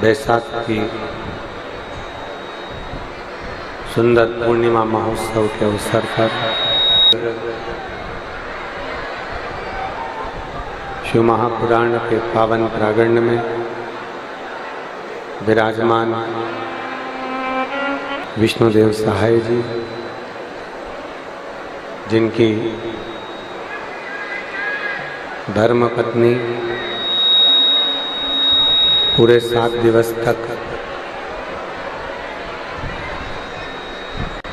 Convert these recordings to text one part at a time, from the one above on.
बैसाख की सुंदर पूर्णिमा महोत्सव के अवसर पर शिव महापुराण के पावन प्रांगण में विराजमान विष्णुदेव सहाय जी, जिनकी धर्मपत्नी पूरे 7 दिवस तक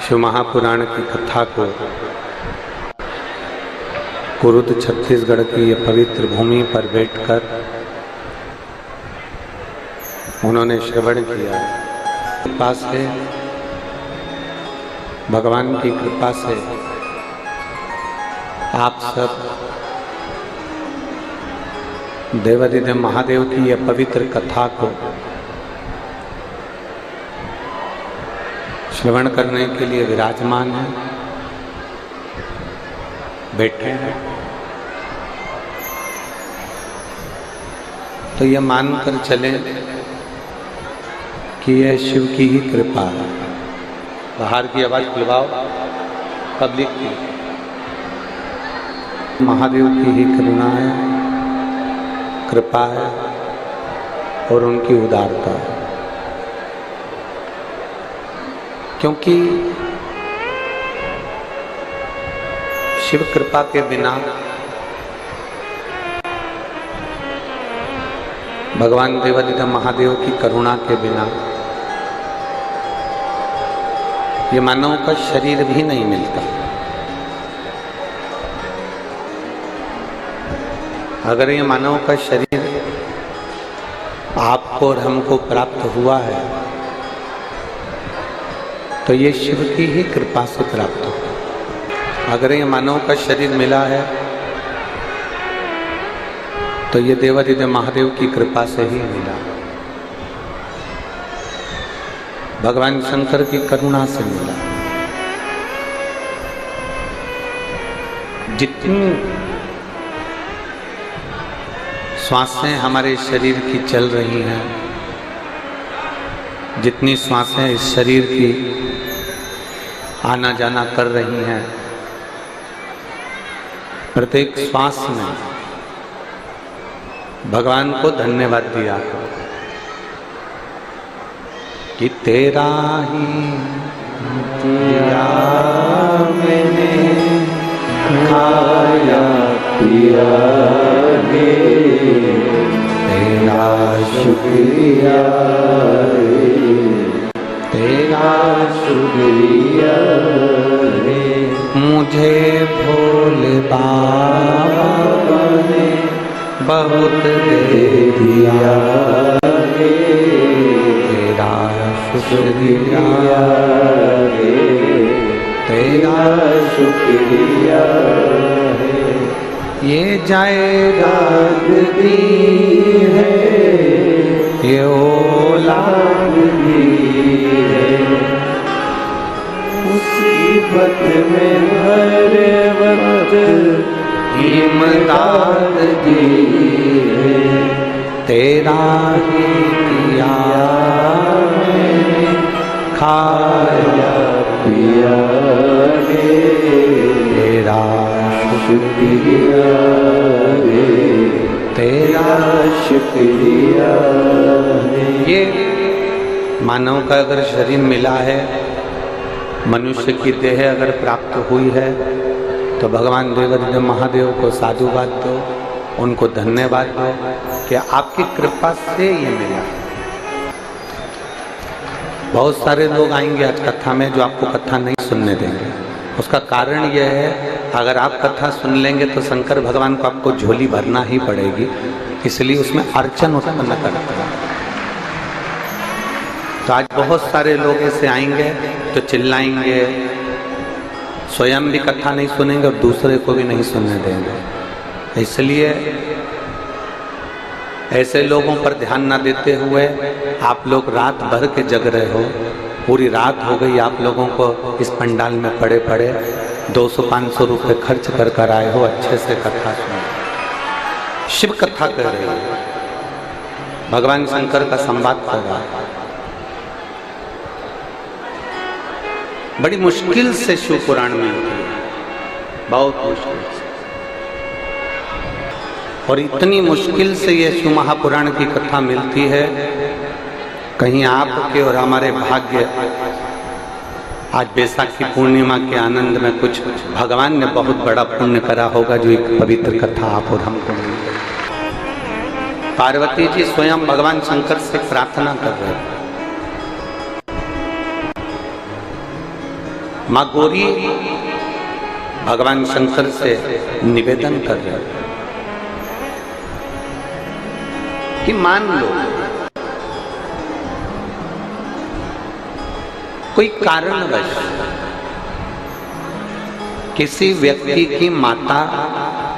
शिव महापुराण की कथा को कुरुद छत्तीसगढ़ की यह पवित्र भूमि पर बैठकर उन्होंने श्रवण किया। कृपा से, भगवान की कृपा से आप सब देवाधिदेव महादेव की यह पवित्र कथा को श्रवण करने के लिए विराजमान हैं, बैठे हैं। तो यह मानकर चलें कि यह शिव की ही कृपा है। बाहर की आवाज खुलवाओ, पब्लिक की। महादेव की ही करुणा है, कृपा है और उनकी उदारता है। क्योंकि शिव कृपा के बिना, भगवान देवाधिदेव महादेव की करुणा के बिना ये मानव का शरीर भी नहीं मिलता। अगर ये मानव का शरीर आपको और हमको प्राप्त हुआ है तो ये शिव की ही कृपा से प्राप्त हो। अगर ये मानव का शरीर मिला है तो ये देवाधिदेव महादेव की कृपा से ही मिला, भगवान शंकर की करुणा से मिला। जितनी श्वासें हमारे शरीर की चल रही हैं, जितनी श्वासें इस शरीर की आना जाना कर रही हैं, प्रत्येक श्वास में भगवान को धन्यवाद दिया कि तेरा ही दिया मैंने खाया पिया गे, तेरा शुक्रिया तेरा शुक्रिया रे, मुझे भोले बाबा ने बहुत दे दिया रे, तेरा शुक्रिया रे, तेरा शुक्रिया है। ये जायदाद दी है, ये औलाद दी है, मुसीबत में हर वक्त इमदाद दी है, तेरा ही किया मैंने खाया पिया रे, तेरा शुक्रिया रे, तेरा शुक्रिया रे। ये मानव का अगर शरीर मिला है, मनुष्य की देह अगर प्राप्त हुई है तो भगवान देवाधिदेव महादेव को साधुवाद दो, उनको धन्यवाद दो कि आपकी कृपा से ये मिला। बहुत सारे लोग आएंगे आज कथा में जो आपको कथा नहीं सुनने देंगे। उसका कारण यह है, अगर आप कथा सुन लेंगे तो शंकर भगवान को आपको झोली भरना ही पड़ेगी, इसलिए उसमें अर्चन उत्पन्न करता है। तो आज बहुत सारे लोग ऐसे आएंगे तो चिल्लाएंगे, स्वयं भी कथा नहीं सुनेंगे और दूसरे को भी नहीं सुनने देंगे। इसलिए ऐसे लोगों पर ध्यान न देते हुए आप लोग रात भर के जग रहे हो, पूरी रात हो गई आप लोगों को इस पंडाल में पड़े पड़े 200-500 रुपये खर्च कर आए हो, अच्छे से कथा सुनो, शिव कथा कर रहे हो। भगवान शंकर का संवाद कर रहा है। बड़ी मुश्किल से शिव पुराण मिलती है, बहुत मुश्किल से। और इतनी मुश्किल से ये शिव महापुराण की कथा मिलती है, कहीं आपके और हमारे भाग्य आज बैसाखी पूर्णिमा के आनंद में कुछ भगवान ने बहुत बड़ा पुण्य करा होगा जो एक पवित्र कथा आप और हमको मिल गई। पार्वती जी स्वयं भगवान शंकर से प्रार्थना कर रहे हैं। माँ गौरी भगवान शंकर से निवेदन कर रहे हैं कि मान लो कोई कारणवश किसी व्यक्ति की माता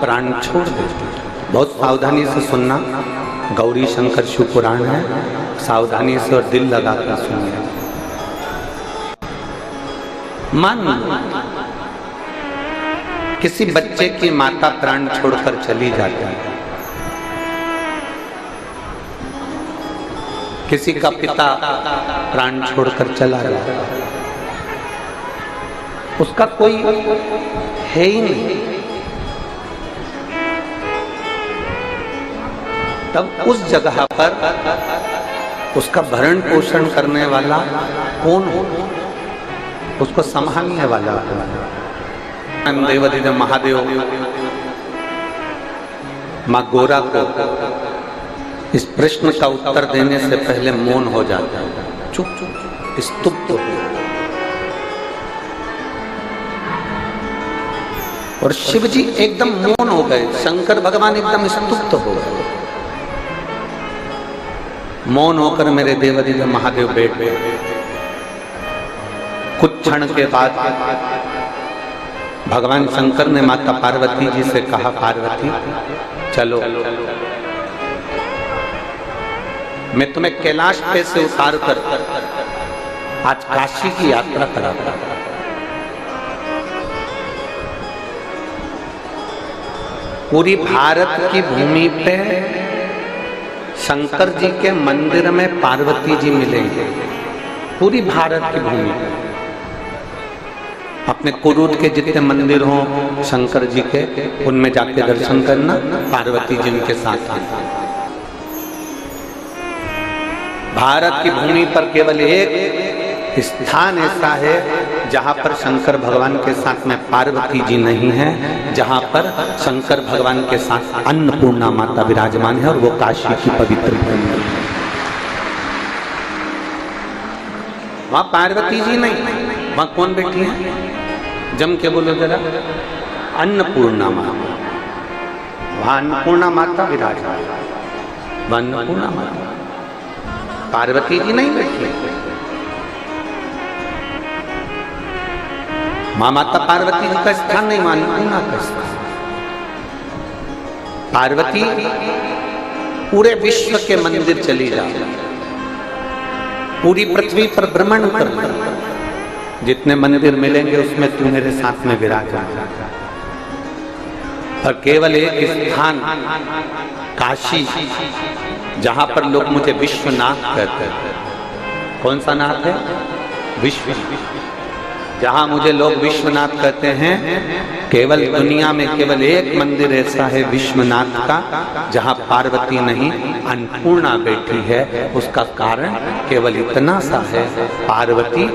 प्राण छोड़ देती, बहुत सावधानी से सुनना, गौरी शंकर शिव पुराण है, सावधानी से और दिल लगाकर सुनिए। मान लो किसी बच्चे की माता प्राण छोड़कर चली जाती है, किसी का पिता प्राण छोड़कर चला गया, उसका कोई है ही नहीं, तब उस जगह पर उसका भरण पोषण करने वाला कौन हो, उसको संभालने वाला देवादिदेव महादेव माँ गौरा को इस प्रश्न का उत्तर देने से पहले मौन हो जाता है, चुप चुप स्तुप्त हो। और शिव जी एकदम मौन हो गए, शंकर भगवान एकदम स्तुप्त हो गए। मौन होकर मेरे देवादिदेव महादेव बैठ गए। कुछ क्षण के बाद भगवान शंकर ने माता पार्वती जी से कहा, पार्वती चलो मैं तुम्हें कैलाश पे से उतार कर आज काशी की यात्रा कराता। पूरी भारत की भूमि पे शंकर जी के मंदिर में पार्वती जी मिलेंगे, पूरी भारत की भूमि पे। अपने कुरूद के जितने मंदिर हों शंकर जी के, उनमें जाके दर्शन करना, पार्वती जी उनके साथ हैं। भारत की भूमि पर केवल एक स्थान ऐसा है जहां पर शंकर भगवान के साथ में पार्वती जी नहीं है, जहां पर शंकर भगवान के साथ अन्नपूर्णा माता विराजमान है, और वो काशी की पवित्र भूमि है। वहां पार्वती जी नहीं, वहां कौन बैठी है? जम के बोलो जरा, अन्नपूर्णा माता। वहां अन्नपूर्णा माता विराजमान, वहां अन्नपूर्णा माता, पार्वती जी नहीं बैठी। मां माता पार्वती जी का स्थान नहीं, वहां अन्नपूर्णा का स्थान। पार्वती पूरे विश्व के मंदिर चली जाओ, पूरी पृथ्वी पर भ्रमण कर, जितने मंदिर मिलेंगे उसमें तू मेरे साथ में विराजमान। और केवल एक स्थान काशी, जहां पर लोग मुझे विश्वनाथ कहते हैं। कौन सा नाथ है? विश्व। जहां मुझे लोग विश्वनाथ कहते हैं, केवल दुनिया में केवल एक मंदिर ऐसा है विश्वनाथ का जहां पार्वती नहीं अन्नपूर्णा बैठी है। उसका कारण केवल इतना सा है, पार्वती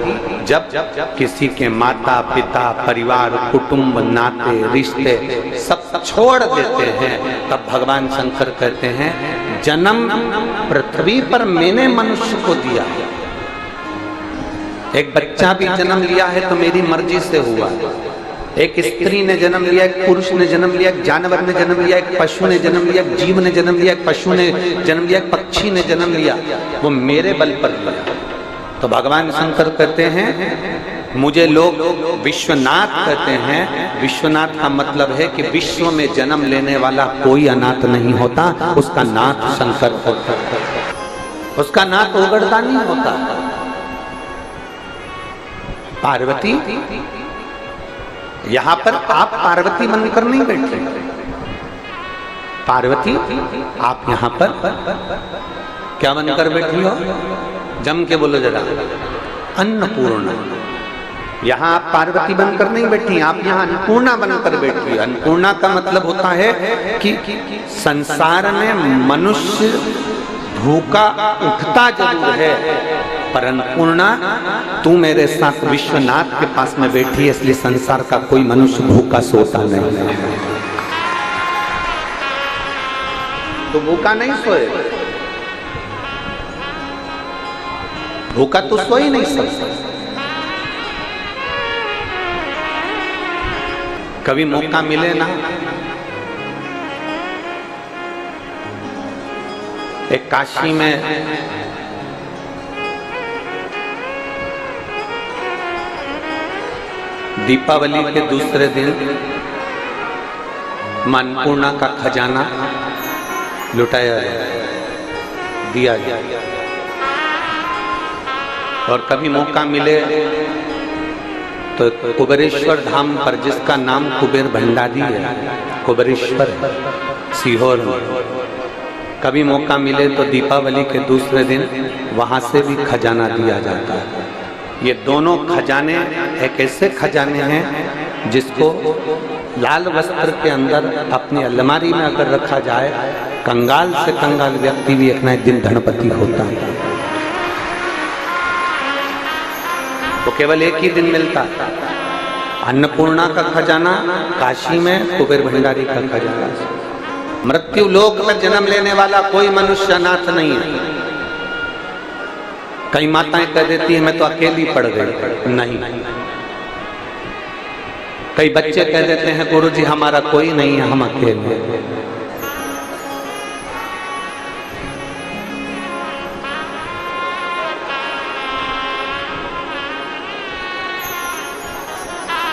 जब किसी के माता पिता परिवार कुटुंब नाते रिश्ते सब छोड़ देते हैं, तब भगवान शंकर कहते हैं जन्म पृथ्वी पर मैंने मनुष्य को दिया है। एक बच्चा भी जन्म लिया है तो मेरी मर्जी से हुआ। एक स्त्री ने जन्म लिया, एक पुरुष ने जन्म लिया, एक जानवर ने जन्म लिया, एक पशु ने जन्म लिया, एक जीव ने जन्म लिया, एक पशु ने जन्म लिया, एक पक्षी ने जन्म लिया, वो मेरे बल पर लिया। तो भगवान शंकर कहते हैं मुझे लोग विश्वनाथ कहते हैं। विश्वनाथ का मतलब है कि विश्व में जन्म लेने वाला कोई अनाथ नहीं होता, उसका नाथ शंकर होता, उसका नाथ उगड़ता नहीं होता। पार्वती यहां पर आप पार्वती बनकर नहीं बैठे, पार्वती आप यहां पर क्या बनकर बैठी हो? जम के बोलो जरा। अन्नपूर्णा। यहाँ आप पार्वती बनकर नहीं बैठी, आप यहाँ अन्नपूर्णा बनकर बैठी। अन्नपूर्णा का मतलब होता है कि संसार में मनुष्य भूखा उठता जरूर है, पर अन्नपूर्णा तू मेरे साथ विश्वनाथ के पास में बैठी है, इसलिए संसार का कोई मनुष्य भूखा सोता नहीं है। तो भूखा नहीं सोए, भूखा तो सो ही नहीं सकता। कभी मौका मिले ना, एक काशी में दीपावली के दूसरे दिन अन्नपूर्णा का खजाना लुटाया दिया गया। और कभी मौका मिले तो कुबेरेश्वर धाम पर, जिसका नाम कुबेर भंडारी है, कुबेरेश्वर है सीहोर में, कभी मौका मिले तो दीपावली के दूसरे दिन वहां से भी खजाना दिया जाता है। ये दोनों खजाने एक ऐसे खजाने हैं जिसको लाल वस्त्र के अंदर अपनी अलमारी में अगर रखा जाए, कंगाल से कंगाल व्यक्ति भी एक ना एक दिन धनपति होता है। तो केवल एक ही दिन मिलता है। अन्नपूर्णा का खजाना काशी में, कुबेर भंडारी का खजाना। मृत्यु लोक में जन्म लेने वाला कोई मनुष्य अनाथ नहीं है। कई माताएं कह देती है मैं तो अकेली पड़ गई, नहीं। कई बच्चे कह देते हैं गुरुजी हमारा कोई नहीं है, हम अकेले।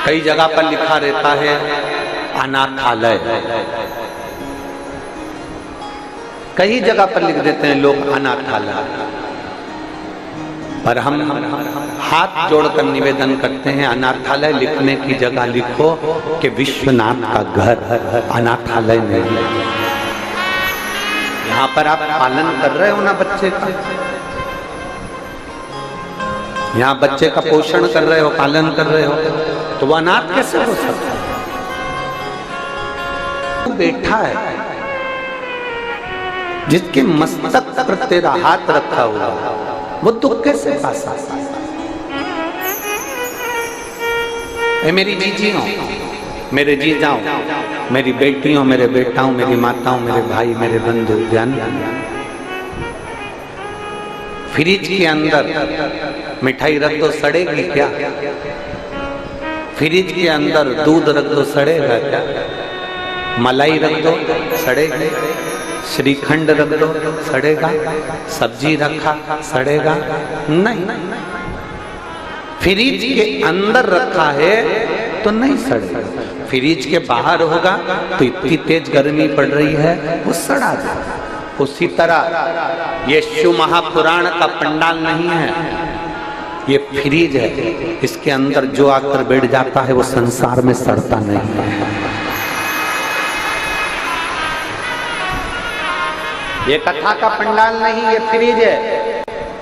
कई जगह पर लिखा रहता है अनाथालय, कई जगह पर लिख देते हैं लोग अनाथालय, पर हम हाथ जोड़कर निवेदन करते हैं अनाथालय लिखने की जगह लिखो कि विश्वनाथ का घर, अनाथालय नहीं। यहाँ पर आप पालन कर रहे हो ना बच्चे का, यहाँ बच्चे का पोषण कर रहे हो, पालन कर रहे हो, तो वो अनाथ कैसे हो सकता है? वो बैठा है जिसके मस्तक पर तेरा हाथ रखा हुआ, वो दुख कैसे पा सकता है? मेरी जीजियों, मेरे जीजाओं, मेरी बेटियों, मेरे बेटाओं, मेरी माताओं, मेरे भाई, मेरे बंधु, ध्यान। फ्रिज के अंदर मिठाई रख दो सड़ेगी क्या? फ्रिज के अंदर दूध रख दो सड़ेगा क्या? मलाई रख दो सड़ेगी? श्रीखंड रख दो सड़ेगा? सब्जी रखा सड़ेगा? नहीं। फ्रिज के अंदर रखा है तो नहीं सड़ेगा। फ्रिज के बाहर होगा तो इतनी तेज गर्मी पड़ रही है वो सड़ा जाएगा। उसी तरह ये शिव महापुराण का पंडाल नहीं है, ये फ्रिज है। इसके अंदर जो आकर बैठ जाता है वो संसार में सड़ता नहीं है। ये कथा का पंडाल नहीं, ये फ्रिज है।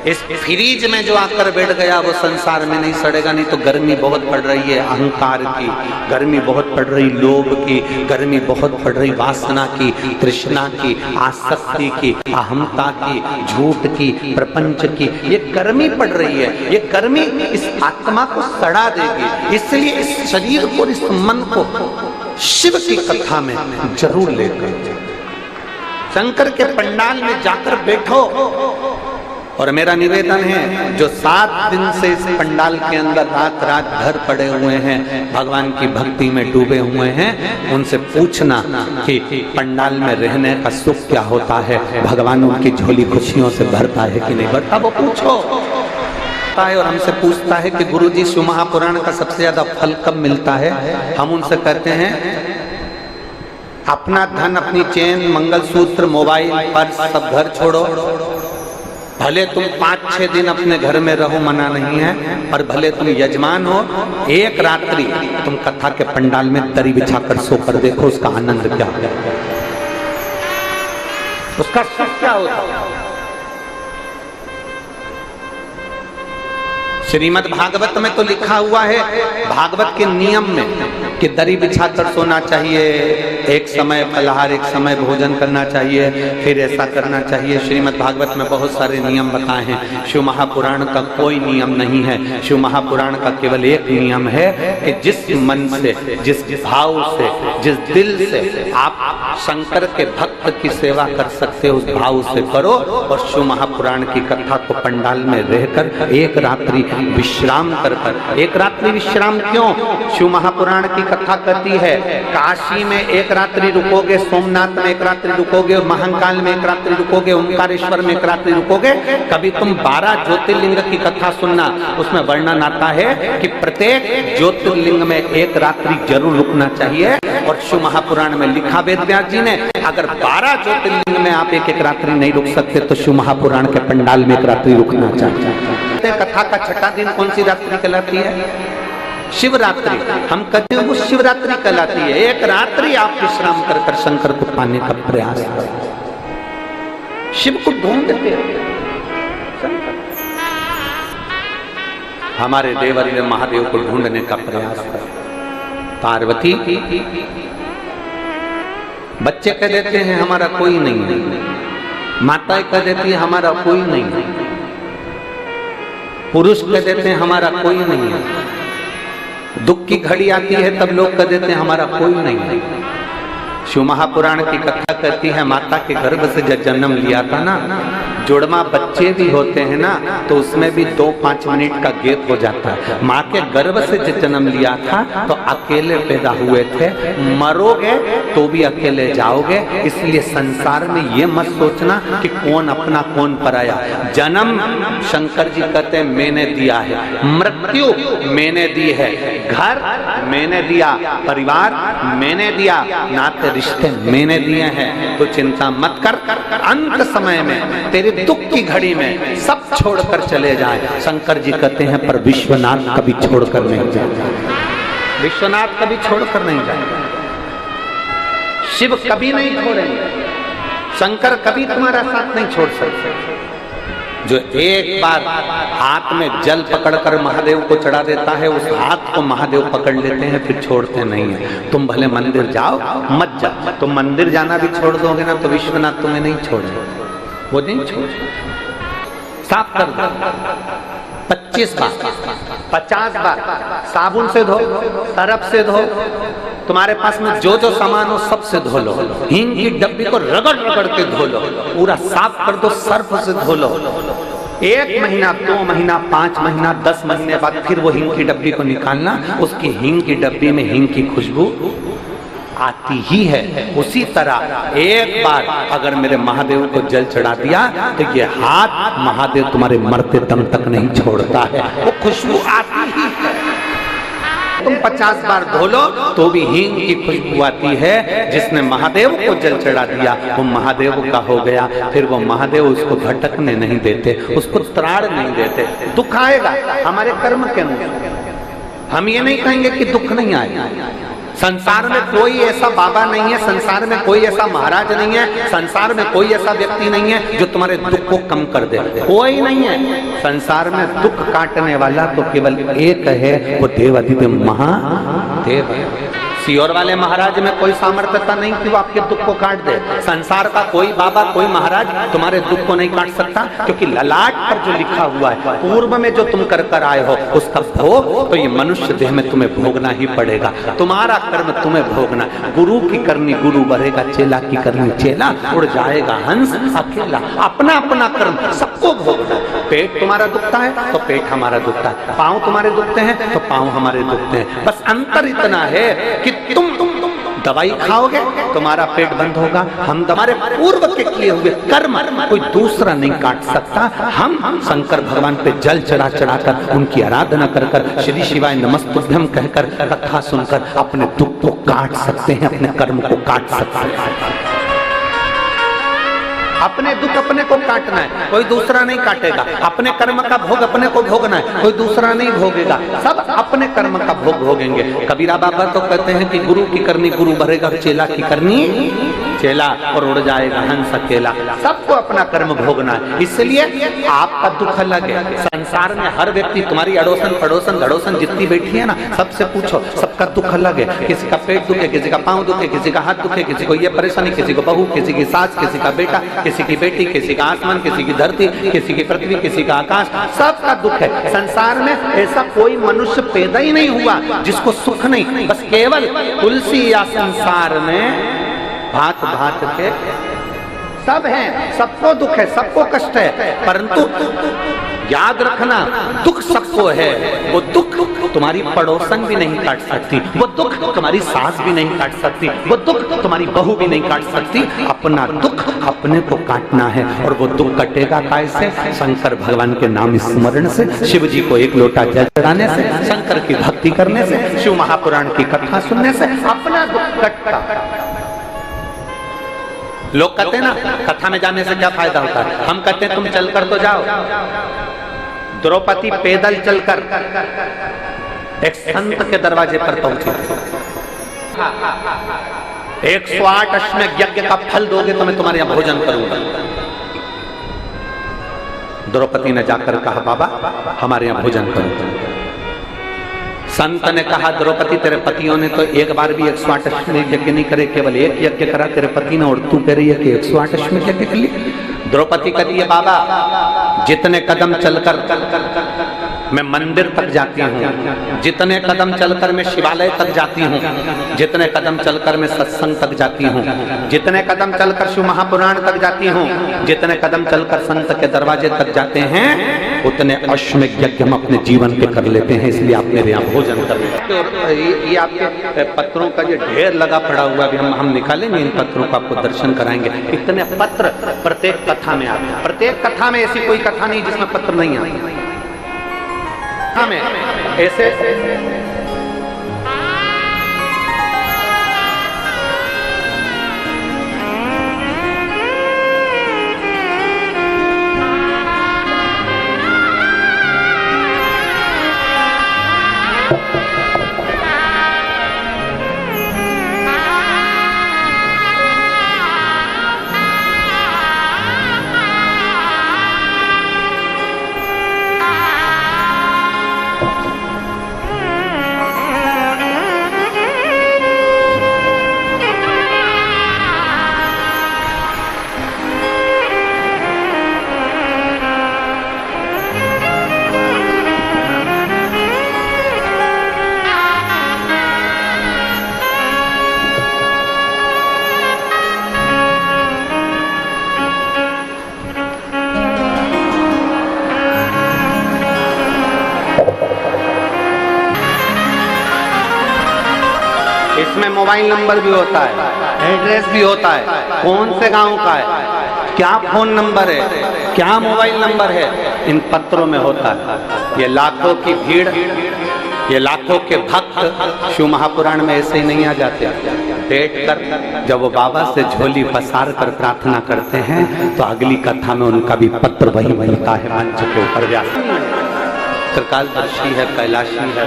इस फ्रिज में जो आकर बैठ गया वो संसार में नहीं सड़ेगा। नहीं तो गर्मी बहुत पड़ रही है अहंकार की, गर्मी बहुत पड़ रही लोभ की, गर्मी बहुत पड़ रही वासना की, तृष्णा की, आसक्ति की, अहमता की, झूठ की, प्रपंच की। ये गर्मी पड़ रही है, ये गर्मी इस आत्मा को सड़ा देगी। इसलिए इस शरीर को, इस मन को शिव की कथा में जरूर लेकर शंकर के पंडाल में जाकर बैठो। और मेरा निवेदन है जो 7 दिन से इस पंडाल के अंदर रात रात भर पड़े हुए हैं, भगवान की भक्ति में डूबे हुए हैं, उनसे पूछना कि पंडाल में रहने का सुख क्या होता है, भगवान उनकी झोली खुशियों से भरता है कि नहीं भरता, वो पूछो। और हमसे पूछता है कि गुरुजी शिव महापुराण का सबसे ज्यादा फल कब मिलता है? हम उनसे कहते हैं अपना धन, अपनी चेन, मंगलसूत्र, मोबाइल, पर्स सब घर छोड़ो। भले तुम 5-6 दिन अपने घर में रहो, मना नहीं है, पर भले तुम यजमान हो, एक रात्रि तुम कथा के पंडाल में दरी बिछाकर सोकर देखो, उसका आनंद क्या है, उसका सुख क्या होता है। श्रीमद् भागवत में तो लिखा हुआ है, भागवत के नियम में, कि दरी बिछाकर सोना चाहिए, एक समय फलाहार एक समय भोजन करना चाहिए, फिर ऐसा करना चाहिए। श्रीमद् भागवत में बहुत सारे नियम बताए हैं। शिव महापुराण का कोई नियम नहीं है। शिव महापुराण का केवल एक नियम है कि जिस मन से, जिस भाव से, जिस दिल से आप शंकर के भक्त की सेवा कर सकते हो, उस भाव से करो। और शिव महापुराण की कथा को पंडाल में रहकर एक रात्रि विश्राम कर कर, एक रात्रि विश्राम क्यों? शिव महापुराण की कथा कहती है, काशी में एक रात्रि रुकोगे, सोमनाथ में एक रात्रि रुकोगे, महाकाल में एक रात्रि रुकोगे, ओंकारेश्वर में एक रात्रि रुकोगे। कभी तुम 12 ज्योतिर्लिंग की कथा सुनना, उसमें वर्णन आता है कि प्रत्येक ज्योतिर्लिंग में एक रात्रि जरूर रुकना चाहिए। और शिव महापुराण में लिखा वेद व्यास जी ने, अगर 12 ज्योतिर्लिंग में आप एक एक रात्रि नहीं रुक सकते तो शिव महापुराण के पंडाल में एक रात्रि रुकना चाहिए। कथा का छठा दिन कौन सी रात्रि कहलाती है? शिवरात्रि। हम कहते हैं वो शिवरात्रि कहलाती है। एक रात्रि आप विश्राम कर कर शंकर को पाने का प्रयास करें। शिव को ढूंढते हमारे देवरी महादेव को ढूंढने का प्रयास करें। पार्वती, बच्चे कह देते हैं हमारा कोई नहीं है, माताएं कह देती है हमारा कोई नहीं है, पुरुष कह देते हैं हमारा कोई नहीं है। दुख की घड़ी आती है तब लोग कह देते हैं हमारा कोई नहीं है। शिव महापुराण की कथा कहती है, माता के गर्भ से जब जन्म लिया था ना, जुड़वा बच्चे भी होते हैं ना, तो उसमें भी 2-5 मिनट का गैप हो जाता है। माँ के गर्भ से जब जन्म लिया था तो अकेले पैदा हुए थे, मरोगे तो भी अकेले जाओगे। इसलिए संसार में ये मत सोचना कि कौन अपना कौन पराया। जन्म शंकर जी कहते हैं मैंने दिया है, मृत्यु मैंने दी है, घर मैंने दिया, परिवार मैंने दिया, नाते रिश्ते मैंने दिए हैं। तो चिंता मत कर, अंत समय में तेरे दुख की घड़ी में सब छोड़कर चले जाए। शंकर जी कहते हैं पर विश्वनाथ कभी छोड़कर नहीं जाए, विश्वनाथ कभी छोड़कर नहीं जाए, शिव कभी नहीं छोड़ेंगे, शंकर कभी तुम्हारा साथ नहीं छोड़ सकते। जो एक बार हाथ में जल पकड़कर महादेव को चढ़ा देता है, उस हाथ को महादेव पकड़ लेते हैं, फिर छोड़ते नहीं है। तुम भले मंदिर जाओ मत जाओ, तुम मंदिर जाना भी छोड़ दोगे ना तो विश्वनाथ तुम्हें नहीं छोड़ेगा, वो नहीं छोड़ेगा। साफ कर दो 25 बार, 50 बार, साबुन से धो, सरफ से धो, तुम्हारे पास में जो जो सामान हो सबसे धो लो, हींग की डब्बी को रगड़ रगड़ के धो लो, पूरा साफ कर दो, सर्फ से धो लो। 1 महीना, 2 महीना, 5 महीना, 10 महीने बाद फिर वो हींग की डब्बी को निकालना, उसकी हींग की डब्बी में हींग की खुशबू आती ही है। उसी तरह एक बार अगर मेरे महादेव को जल चढ़ा दिया तो ये हाथ महादेव तुम्हारे मरते दम तक नहीं छोड़ता है, वो खुशबू आती ही है। तुम 50 बार धो लो तो भी हींग की खुशबू आती है। जिसने महादेव को जल चढ़ा दिया वो महादेव का हो गया। फिर वो महादेव उसको भटकने नहीं देते, उसको त्राड़ नहीं देते। दुख आएगा हमारे कर्म के अनुसार, हम ये नहीं कहेंगे कि दुख नहीं आएगा। संसार में कोई ऐसा बाबा नहीं है, संसार में कोई ऐसा महाराज नहीं है, संसार में कोई ऐसा व्यक्ति नहीं है जो तुम्हारे दुख को कम कर दे, कोई नहीं है। संसार में दुख काटने वाला तो केवल एक है, वो देवाधिदेव महादेव है। सियोर वाले महाराज में कोई सामर्थ्यता नहीं कि वो आपके दुख को काट दे। संसार का कोई बाबा, कोई महाराज तुम्हारे दुख को नहीं काट सकता, क्योंकि ललाट पर जो लिखा हुआ है, पूर्व में जो तुम कर कर आए हो उसका भोग तो ये मनुष्य देह में तुम्हें भोगना ही पड़ेगा। तुम्हारा कर्म तुम्हें भोगना। गुरु की करनी गुरु बढ़ेगा, चेला की करनी चेला उड़ जाएगा हंस अकेला। अपना अपना कर्म सबको भोगना। पेट तुम्हारा दुखता है तो पेट हमारा दुखता है, पाँव तुम्हारे दुखते हैं तो पाँव हमारे दुखते हैं। बस अंतर इतना है कि तुम दवाई खाओगे तुम्हारा पेट बंद होगा, हम तुम्हारे पूर्व के किए हुए कर्म कोई दूसरा नहीं काट सकता। हम शंकर भगवान पे जल चढ़ा चढ़ाकर उनकी आराधना कर कर श्री शिवाय नमस्तुभ्यम कहकर कथा सुनकर अपने दुख को काट सकते हैं, अपने कर्म को काट सकते हैं। अपने दुख अपने को काटना है, कोई दूसरा नहीं काटेगा। अपने कर्म का भोग अपने को भोगना है, कोई दूसरा नहीं भोगेगा। सब अपने कर्म का भोग भोगेंगे। कबीरा बाबा तो कहते हैं कि गुरु की करनी गुरु भरेगा, चेला की करनी चेला और उड़ जाएगा हंस अकेला। सबको अपना कर्म भोगना है, इसलिए आपका दुख अलग है। संसार में हर व्यक्ति, तुम्हारी अड़ोसन पड़ोसन धड़ोसन जितनी बैठी है ना, सबसे पूछो, सबका दुख अलग है। किसी का पेट दुखे, किसी का पांव दुखे, किसी का हाथ दुखे, किसी को ये परेशानी, किसी को बहू, किसी की सास, किसी का बेटा, किसी की बेटी, किसी का आसमान, किसी की धरती, किसी की पृथ्वी, किसी का आकाश, सबका दुख है। संसार में ऐसा कोई मनुष्य पैदा ही नहीं हुआ जिसको सुख नहीं, बस केवल तुलसी या संसार में भांत भांत के सब हैं, सबको दुख है, सबको कष्ट है, परंतु याद रखना दुख सबको है। वो दुख तुम्हारी पड़ोसन भी नहीं काट सकती, वो दुख तुम्हारी सास भी नहीं काट सकती, वो दुख तुम्हारी बहू भी नहीं काट सकती। अपना दुख अपने को काटना है, और वो दुख कटेगा कैसे? शंकर भगवान के नाम स्मरण से, शिव जी को एक लोटा जल चढ़ाने से, शंकर की भक्ति करने से, शिव महापुराण की कथा सुनने से अपना दुख कटता। लोग कहते हैं ना, कथा में जाने से क्या फायदा होता है? हम कहते हैं तुम चलकर तो जाओ। द्रौपदी पैदल चलकर एक संत के दरवाजे पर पहुंची। 108 अश्वमेध यज्ञ का फल दोगे तो मैं तुम्हारे यहां भोजन करूंगा। द्रौपदी ने जाकर कहा, बाबा हमारे यहां भोजन करो। संत ने कहा, द्रौपदी तेरे पतियों ने तो एक बार भी 108 अश्वमेध यज्ञ नहीं करे, केवल एक यज्ञ करा तेरे पति ने, और तू कह रही है कि 108 अश्वमेध यज्ञ कर लिए। द्रौपदी कहती है, बाबा जितने कदम चलकर मैं मंदिर तक जाती हूँ, जितने कदम चलकर मैं शिवालय तक जाती हूँ, जितने कदम चलकर मैं सत्संग तक जाती हूँ, जितने कदम चलकर शिव महापुराण तक जाती हूँ, जितने कदम चलकर संत के दरवाजे तक जाते हैं, उतने अश्वमेध यज्ञ हम अपने जीवन पे कर लेते हैं। इसलिए आप मेरे यहाँ भोजन कर लेते। और ये आपके पत्रों का ये ढेर लगा पड़ा हुआ, अभी हम निकालेंगे इन पत्रों को, आपको दर्शन कराएंगे। इतने पत्र प्रत्येक कथा में आते हैं, प्रत्येक कथा में ऐसी कोई कथा नहीं जिसमें पत्र नहीं आते में ऐसे। इसमें मोबाइल नंबर भी होता है, एड्रेस भी होता है, कौन से गांव का है, क्या फोन नंबर है, क्या मोबाइल नंबर है, इन पत्रों में होता है। ये लाखों की भीड़, ये लाखों के भक्त शिव महापुराण में ऐसे ही नहीं आ जाते। बैठ कर जब वो बाबा से झोली पसार कर प्रार्थना करते हैं तो अगली कथा में उनका भी पत्र वही मिलता है मंच के ऊपर। व्यास त्रिकालदर्शी है, कैलाशी है,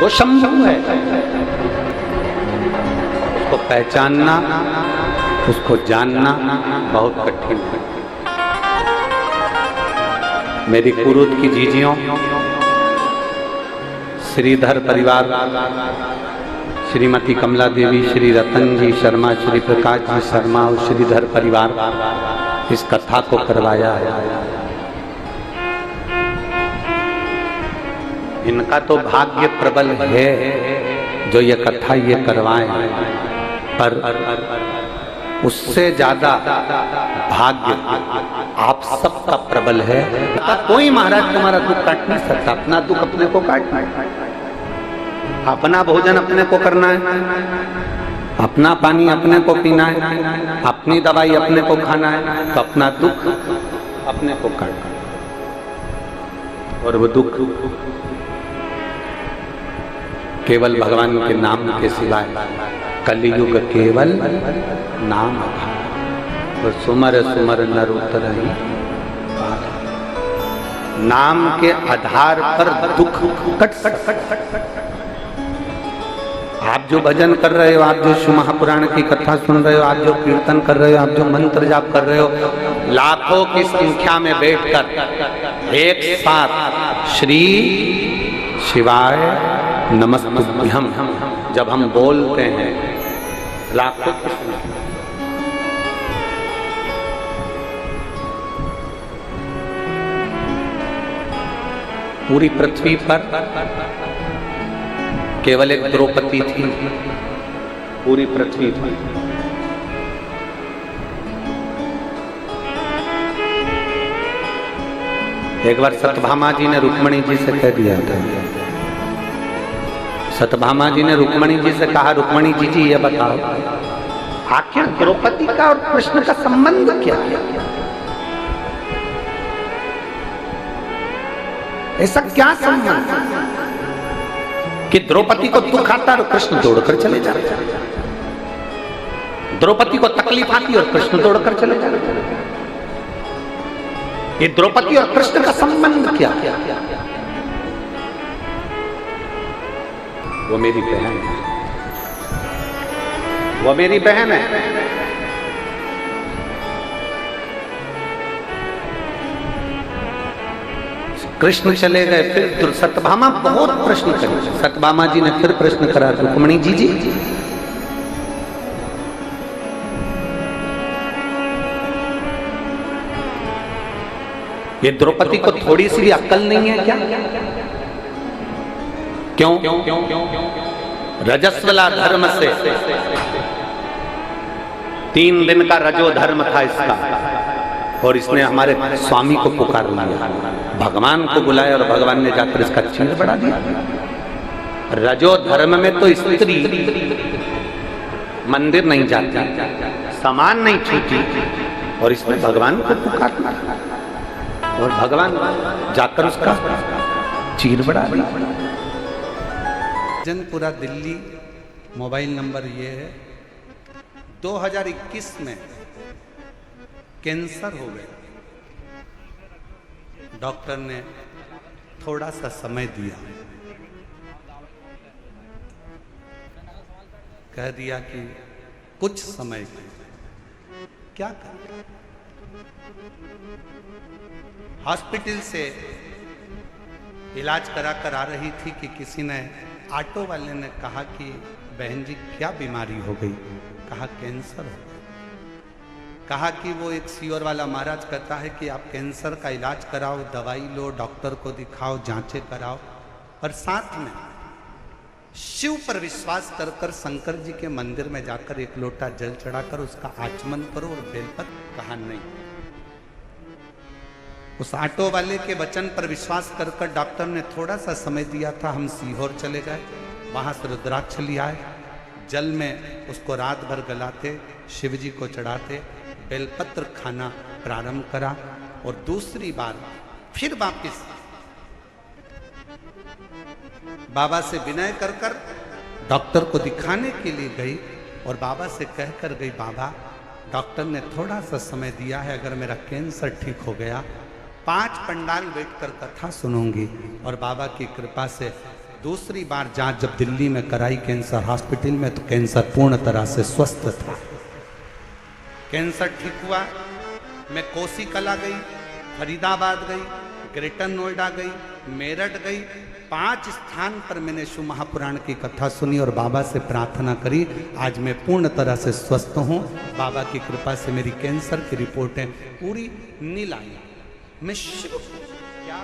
वो शंभु है। उसको पहचानना, उसको जानना बहुत कठिन है। मेरी कुरुद की जीजियों, श्रीधर परिवार, श्रीमती कमला देवी, श्री रतन जी शर्मा, श्री प्रकाश जी शर्मा और श्रीधर परिवार इस कथा को करवाया है। इनका तो भाग्य प्रबल है जो ये कथा ये करवाएं, पर उससे ज्यादा भाग्य आप सबका प्रबल है। कोई महाराज तुम्हारा दुख काट नहीं सकता, अपना दुख अपने को काटना है, अपना भोजन अपने को करना है, अपना पानी अपने को पीना है, अपनी दवाई अपने को खाना है, तो अपना दुख अपने को काटना है। और वो दुख केवल भगवान के नाम के सिवाय कलियुग केवल नाम तो सुमर सुमर नर उतरहि। नाम के आधार पर दुख कट सकता, आप जो भजन कर रहे हो, आप जो शिव महापुराण की कथा सुन रहे हो, आप जो कीर्तन कर रहे हो, आप जो मंत्र जाप कर रहे हो, लाखों की संख्या में बैठकर एक साथ श्री शिवाय नमस्तुभ्यम जब हम बोलते हैं, लाखों की संख्या, पूरी पृथ्वी पर केवल एक द्रौपदी थी, पूरी पृथ्वी पर। एक बार सत्यभामा जी ने रुक्मणी जी से कह दिया था, सत्यभामा जी ने रुक्मणी जी से कहा, रुक्मणी जी ये बताओ आखिर द्रौपदी का और कृष्ण का संबंध क्या है? ऐसा क्या संबंध कि द्रौपदी को दुख आता और कृष्ण दौड़कर चले जाते, द्रौपदी को तकलीफ आती और कृष्ण दौड़कर चले जाते? ये द्रौपदी और कृष्ण का संबंध क्या? वो मेरी बहन है, वो मेरी बहन है। कृष्ण चले गए, फिर सत्यभामा बहुत प्रश्न करे, सत्यभामा जी ने फिर प्रश्न करा, रुक्मणी जी ये द्रौपदी को थोड़ी सी भी अक्ल नहीं है क्या? क्यों? रजस्वला धर्म से 3 दिन का रजो धर्म था इसका, और इसने हमारे स्वामी को पुकार लिया, भगवान को बुलाया और भगवान ने जाकर इसका चीर बढ़ा दिया। रजो धर्म में तो स्त्री मंदिर नहीं जाती, सामान नहीं छूती, और इसने भगवान को पुकार लिया और भगवान जाकर उसका चीर बढ़ा दिया। जनपुरा दिल्ली, मोबाइल नंबर ये है। 2021 में कैंसर हो गया, डॉक्टर ने थोड़ा सा समय दिया, कह दिया कि कुछ समय क्या करें। हॉस्पिटल से इलाज करा कर आ रही थी कि किसी ने, ऑटो वाले ने कहा कि बहन जी क्या बीमारी हो गई? कहा कैंसर हो गया। कहा कि वो एक सीवर वाला महाराज कहता है कि आप कैंसर का इलाज कराओ, दवाई लो, डॉक्टर को दिखाओ, जांचें कराओ, और साथ में शिव पर विश्वास कर कर शंकर जी के मंदिर में जाकर 1 लोटा जल चढ़ाकर उसका आचमन करो और बेलपत्र। कहा नहीं। उस ऑटो वाले के वचन पर विश्वास कर कर डॉक्टर ने थोड़ा सा समय दिया था। हम सीहोर चले गए, वहां से रुद्राक्ष लिया है, जल में उसको रात भर गलाते, शिव जी को चढ़ाते, बेलपत्र खाना प्रारंभ करा, और दूसरी बार फिर वापिस बाबा से विनय कर कर डॉक्टर को दिखाने के लिए गई, और बाबा से कहकर गई, बाबा डॉक्टर ने थोड़ा सा समय दिया है, अगर मेरा कैंसर ठीक हो गया 5 पंडाल बैठकर कथा सुनूंगी। और बाबा की कृपा से दूसरी बार जांच जब दिल्ली में कराई कैंसर हॉस्पिटल में, तो कैंसर पूर्ण तरह से स्वस्थ था। कैंसर ठीक हुआ। मैं कोसी कला गई, फरीदाबाद गई, ग्रेटर नोएडा गई, मेरठ गई, 5 स्थान पर मैंने शिव महापुराण की कथा सुनी और बाबा से प्रार्थना करी। आज मैं पूर्ण तरह से स्वस्थ हूँ। बाबा की कृपा से मेरी कैंसर की रिपोर्टें पूरी नील आई। मैं शिव क्या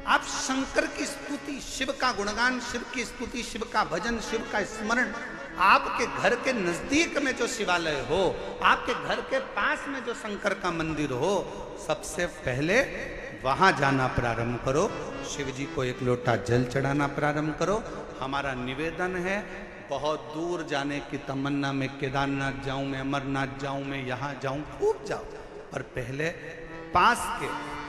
आप शंकर की स्तुति, शिव का गुणगान, शिव की स्तुति, शिव का भजन, शिव का स्मरण, आपके घर के नजदीक में जो शिवालय हो, आपके घर के पास में जो शंकर का मंदिर हो, सबसे पहले वहां जाना प्रारंभ करो। शिव जी को 1 लोटा जल चढ़ाना प्रारंभ करो। हमारा निवेदन है, बहुत दूर जाने की तमन्ना में, केदारनाथ जाऊं मैं, अमरनाथ जाऊं मैं, यहाँ जाऊं, खूब जाओ, पर पहले पास के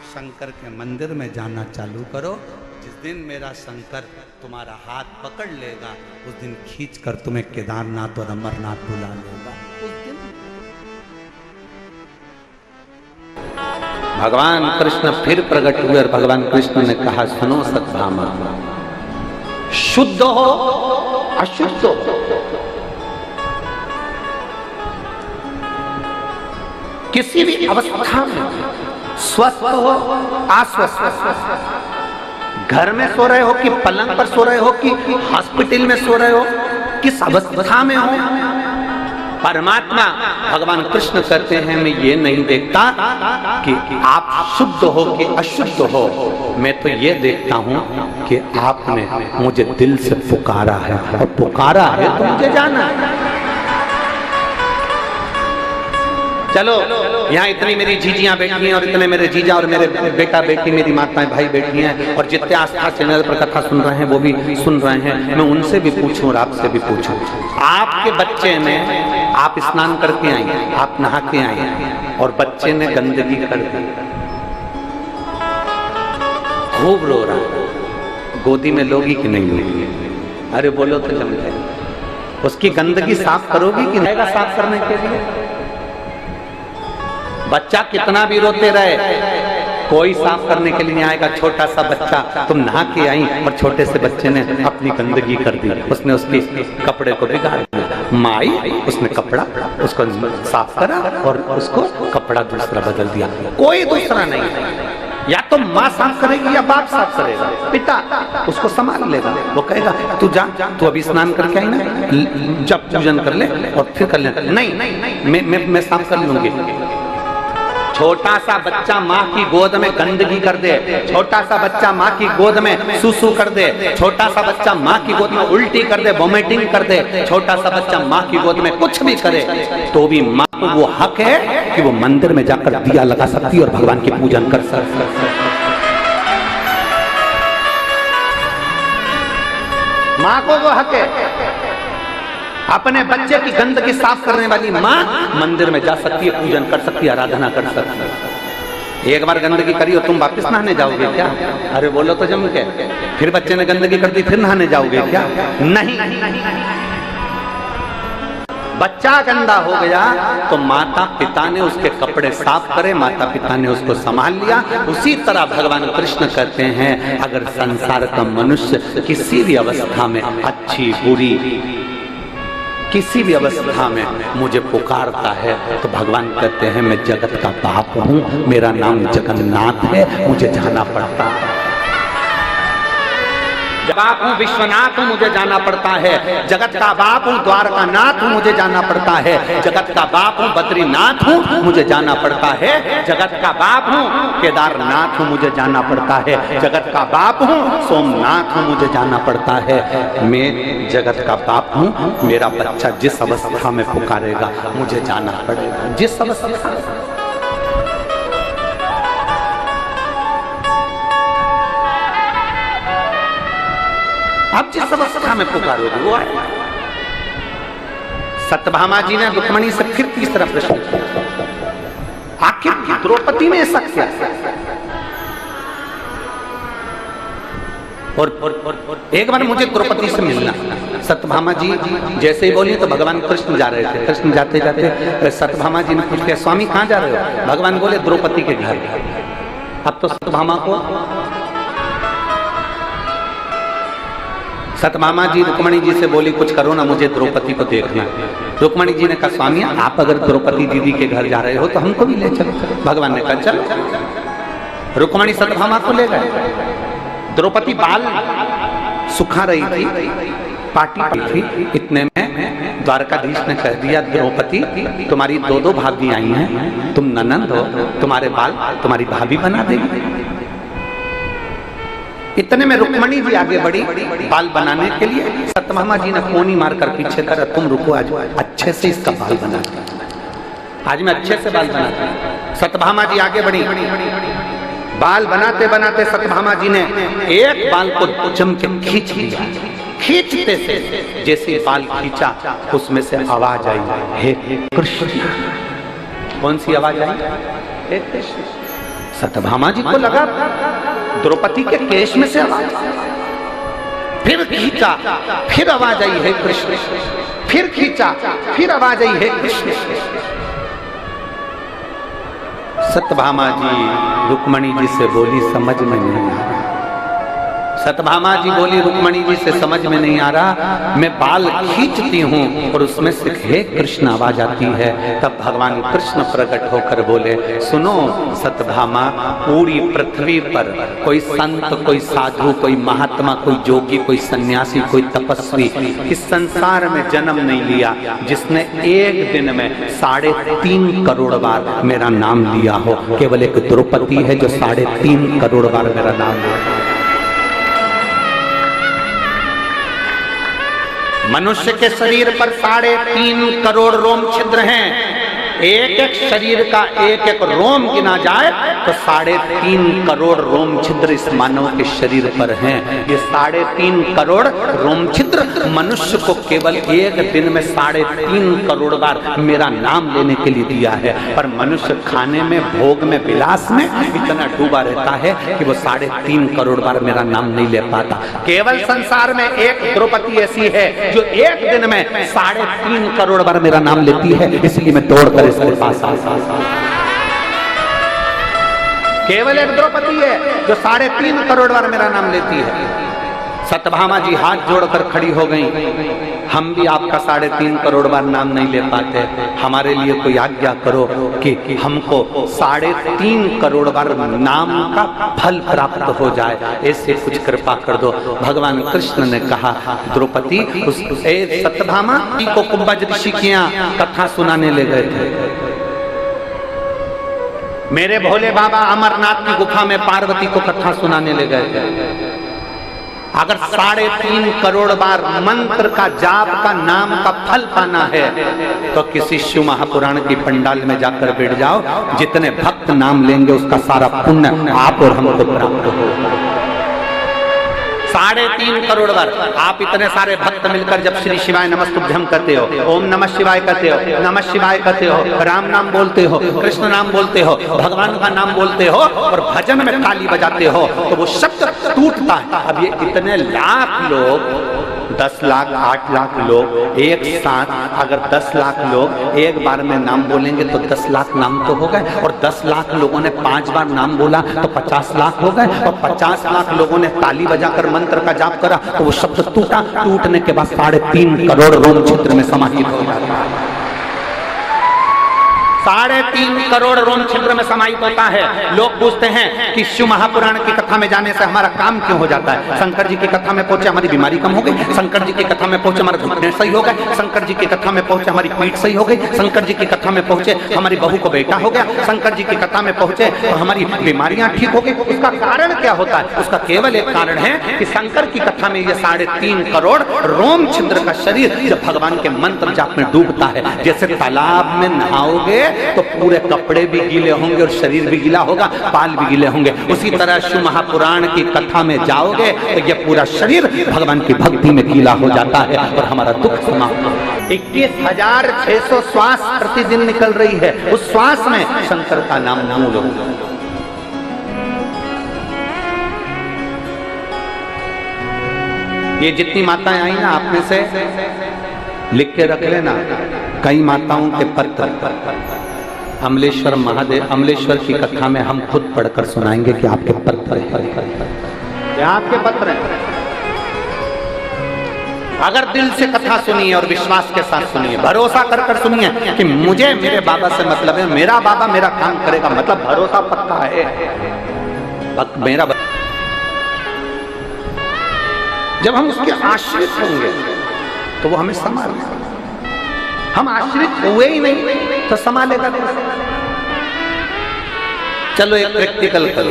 शंकर के मंदिर में जाना चालू करो। जिस दिन मेरा शंकर तुम्हारा हाथ पकड़ लेगा, उस दिन खींच कर तुम्हें केदारनाथ और अमरनाथ बुला लेगा। उस दिन भगवान कृष्ण फिर प्रकट हुए और भगवान कृष्ण ने कहा, सुनो सत्यभामा, शुद्ध हो अशुद्ध हो, किसी भी अवस्था में, स्वस्थ हो अस्वस्थ हो, घर में सो रहे हो कि पलंग पर सो रहे हो कि हॉस्पिटल में सो रहे हो, किस अवस्था में हो, परमात्मा भगवान कृष्ण कहते हैं, मैं ये नहीं देखता कि आप शुद्ध हो कि अशुद्ध हो, मैं तो ये देखता हूं कि आपने मुझे दिल से पुकारा है, और पुकारा है तो मुझे जाना है। चलो, यहाँ इतनी मेरी जीजियां बैठी हैं और इतने मेरे जीजा और मेरे बेटा बेटी, मेरी माताएं भाई बैठी हैं, और जितने आस्था चैनल पर कथा सुन रहे हैं वो भी सुन रहे हैं। मैं उनसे भी पूछूं और आपसे भी पूछूं, आपके बच्चे ने, आप स्नान करके आई, आप नहा के आई, और बच्चे ने गंदगी कर दी, खूब रो रहा, गोदी में लोगी कि नहीं लोगी? अरे बोलो तो जम जाए। उसकी गंदगी साफ करोगी कि नहीं साफ करने के लिए? बच्चा कितना भी रोते रहे, कोई साफ करने के लिए नहीं आएगा। छोटा सा बच्चा, तुम नहा के आई और छोटे से बच्चे ने अपनी गंदगी कर दी, उसने उसके कपड़े को बिगाड़ दिया। माई उसने कपड़ा उसको साफ करा और उसको कपड़ा दूसरा बदल दिया, कोई दूसरा नहीं। या तो माँ साफ करेगी या बाप साफ करेगा, पिता उसको संभाल लेगा। वो कहेगा तू जा, तू अभी स्नान करके आई ना, जब पूजन कर ले और फिर कर ले। नहीं, मैं साफ कर लूंगी। छोटा सा बच्चा माँ की गोद में गंदगी कर दे, छोटा सा बच्चा माँ की गोद में सुसु कर दे, छोटा सा बच्चा माँ की गोद में उल्टी कर दे, वोमिटिंग कर दे, छोटा सा बच्चा माँ की गोद में कुछ भी करे, तो भी माँ को वो हक है कि वो मंदिर में जाकर दिया लगा सकती है और भगवान की पूजन कर सकती है। माँ को वो हक है। अपने बच्चे की गंदगी साफ करने वाली माँ मंदिर में जा सकती है, पूजन कर सकती है, आराधना कर सकती है। एक बार गंदगी करी और तुम वापस नहाने जाओगे क्या? अरे बोलो तो जम के। फिर बच्चे ने गंदगी कर दी, फिर नहाने जाओगे क्या? नहीं। बच्चा गंदा हो गया तो माता पिता ने उसके कपड़े साफ करे, माता पिता ने उसको संभाल लिया। उसी तरह भगवान कृष्ण कहते हैं, अगर संसार का मनुष्य किसी भी अवस्था में, अच्छी बुरी किसी भी अवस्था में मुझे पुकारता है, तो भगवान कहते हैं मैं जगत का बाप हूँ, मेरा नाम जगन्नाथ है, मुझे जाना पड़ता है। बाप हूँ विश्वनाथ हूँ, मुझे जाना पड़ता है। जगत का बाप हूँ द्वारका नाथ हूँ, मुझे जाना पड़ता है। जगत का बाप हूँ बद्रीनाथ हूँ, मुझे जाना पड़ता है। जगत का बाप हूँ केदारनाथ हूँ, मुझे जाना पड़ता है। जगत का बाप हूँ सोमनाथ हूँ, मुझे जाना पड़ता है। मैं जगत का बाप हूँ, मेरा बच्चा जिस अवस्था में पुकारेगा मुझे जाना पड़ेगा, जिस अवस्था। अब जिस अवस्था में पुकारोगे वो आएगा। सत्यभामा जी ने रुक्मिणी से फिर तीसरा प्रश्न किया, आखिर द्रौपदी में ऐसा क्या? और एक बार मुझे द्रौपदी से मिलना। सत्यभामा जी जैसे ही बोली तो भगवान कृष्ण जा रहे थे। कृष्ण जाते जाते सत्यभामा जी ने पूछ लिया, स्वामी कहाँ जा रहे हो? भगवान बोले द्रौपदी के घर। अब तो सत्यभामा को, सत्यभामा जी रुक्मिणी जी से बोली कुछ करो ना, मुझे द्रौपदी को देखना। रुक्मिणी जी ने कहा, स्वामी आप अगर द्रौपदी दीदी के घर जा रहे हो तो हमको भी ले चलो। भगवान ने कहा चलो। रुक्मिणी सत्यभामा को ले गए। द्रौपदी बाल सुखा रही थी, पार्टी थी। इतने में द्वारकाधीश ने कह दिया, द्रौपदी तुम्हारी दो भाभी आई हैं, तुम ननंद हो, तुम्हारे बाल तुम्हारी भाभी बना देगी। इतने में रुक्मिणी जी आगे बढ़ी बाल बनाने के लिए। सत्यभामा जी ने फोन ही मारकर पीछे करा, तुम रुको, आज अच्छे से इसका बाल बना, आज मैं अच्छे से बाल बनाती। सत्यभामा जी आगे बढ़ी, बाल बनाते बनाते सत्यभामा जी ने एक बाल को जम के खींच लिया। खींचते से जैसे बाल खींचा उसमें से आवाज आई, हे कृष्ण। कौन सी आवाज आई? हे कृष्ण। सत्यभामा जी को लगा द्रौपदी के केश में से आवाज, फिर खींचा, फिर आवाज आई, हे कृष्ण। फिर खींचा, फिर आवाज आई, हे कृष्ण। सत्यभामा जी रुक्मणी जी से बोली समझ में नहीं आ रहा। सत्यभामा जी बोली रुक्मणी जी से समझ में नहीं आ रहा, मैं बाल खींचती हूँ और उसमें से हे कृष्ण आवाज आती है। तब भगवान कृष्ण प्रकट होकर बोले, सुनो सत्यभामा, पूरी पृथ्वी पर कोई संत, कोई साधु, कोई महात्मा, कोई जोगी, कोई सन्यासी, कोई तपस्वी इस संसार में जन्म नहीं लिया जिसने एक दिन में 3.5 करोड़ बार मेरा नाम लिया हो। केवल एक द्रौपदी है जो 3.5 करोड़ बार मेरा नाम लिया। मनुष्य के शरीर पर 3.5 करोड़ रोम छिद्र हैं। एक एक शरीर का एक एक रोम गिना जाए तो 3.5 करोड़ रोम छिद्र इस मानव के शरीर पर हैं। ये 3.5 करोड़ रोम छिद्र मनुष्य को केवल एक दिन में 3.5 करोड़ बार मेरा नाम लेने के लिए दिया है। पर मनुष्य खाने में, भोग में, विलास में इतना डूबा रहता है कि वो 3.5 करोड़ बार मेरा नाम नहीं ले पाता। केवल संसार में एक द्रौपदी ऐसी है जो एक दिन में 3.5 करोड़ बार मेरा नाम लेती है, इसलिए मैं दौड़कर इसके पास आ। केवल एक द्रौपदी है जो 3.5 करोड़ बार मेरा नाम लेती है। सत्यभामा जी हाथ जोड़कर खड़ी हो गई, हम भी आपका 3.5 करोड़ बार नाम नहीं ले पाते, हमारे लिए कोई आज्ञा करो कि हमको 3.5 करोड़ बार नाम का फल प्राप्त हो जाए, ऐसे कुछ कृपा कर दो। भगवान कृष्ण ने कहा, द्रौपदी उस सत्यभामा को कुंभज ऋषि की कथा सुनाने ले गए थे। मेरे भोले बाबा अमरनाथ की गुफा में पार्वती को कथा सुनाने ले गए थे। अगर 3.5 करोड़ बार मंत्र का, जाप का, नाम का फल पाना है तो किसी शिव महापुराण की पंडाल में जाकर बैठ जाओ, जितने भक्त नाम लेंगे उसका सारा पुण्य आप और हमको प्राप्त हो। 3.5 करोड़ बार आप इतने सारे भक्त मिलकर जब श्री शिवाय नमस्तुभ्यं कहते हो, ओम नमः शिवाय कहते हो, नमः शिवाय कहते हो, राम नाम बोलते हो, कृष्ण नाम बोलते हो, भगवान का नाम बोलते हो और भजन में ताली बजाते हो तो वो शब्द टूटता है। अब ये इतने लाख लोग, 10 लाख, 8 लाख लोग एक साथ, अगर 10 लाख लोग एक बार में नाम बोलेंगे तो 10 लाख नाम तो हो गए, और 10 लाख लोगों ने 5 बार नाम बोला तो 50 लाख हो गए, और 50 लाख लोगों ने ताली बजाकर मंत्र का जाप करा तो वो शब्द टूटा। टूटने के बाद 3.5 करोड़ रोम छिद्र में समाहित हो जाता है। 3.5 करोड़ रोम छिद्र में समाहित होता है। लोग पूछते हैं कि शिव महापुराण की कथा में जाने से हमारा काम क्यों हो जाता है? शंकर जी की कथा में पहुंचे हमारी बीमारी कम हो गई, शंकर जी की कथा में पहुंचे हमारा घुटने सही हो गए, शंकर जी की कथा में पहुंचे हमारी पीठ सही हो गई, शंकर जी की कथा में पहुंचे हमारी बहू को बेटा हो गया, शंकर जी की कथा में पहुंचे तो हमारी बीमारियां ठीक हो गई। उसका कारण क्या होता है? उसका केवल एक कारण है कि शंकर की कथा में ये 3.5 करोड़ रोम छिद्र का शरीर जब भगवान के मंत्र जाप में डूबता है, जैसे तालाब में नहाओगे तो पूरे कपड़े भी गीले होंगे और शरीर भी गीला होगा, बाल भी गीले होंगे, उसी तरह शिव महापुराण की कथा में जाओगे तो ये पूरा शरीर भगवान की भक्ति में गीला हो जाता है और हमारा दुख समाप्त। 21,600 श्वास प्रतिदिन निकल रही है, उस श्वास में शंकर का नाम मूल हो। ये जितनी माताएं आई ना, आप में से लिख के रख लेना, कई माताओं के पत्र अमलेश्वर महादेव, अमलेश्वर की कथा में हम खुद पढ़कर सुनाएंगे कि आपके पत्र हैं, आपके पत्र हैं। अगर दिल से कथा सुनिए और विश्वास के साथ सुनिए, भरोसा कर कर सुनिए कि मुझे मेरे बाबा से मतलब है, मेरा बाबा मेरा काम करेगा, मतलब भरोसा पक्का है। मेरा जब हम उसके आश्रित होंगे तो वो हमें संभालेगा। हम आश्रित हुए ही नहीं तो संभालेगा। चलो एक प्रैक्टिकल करो,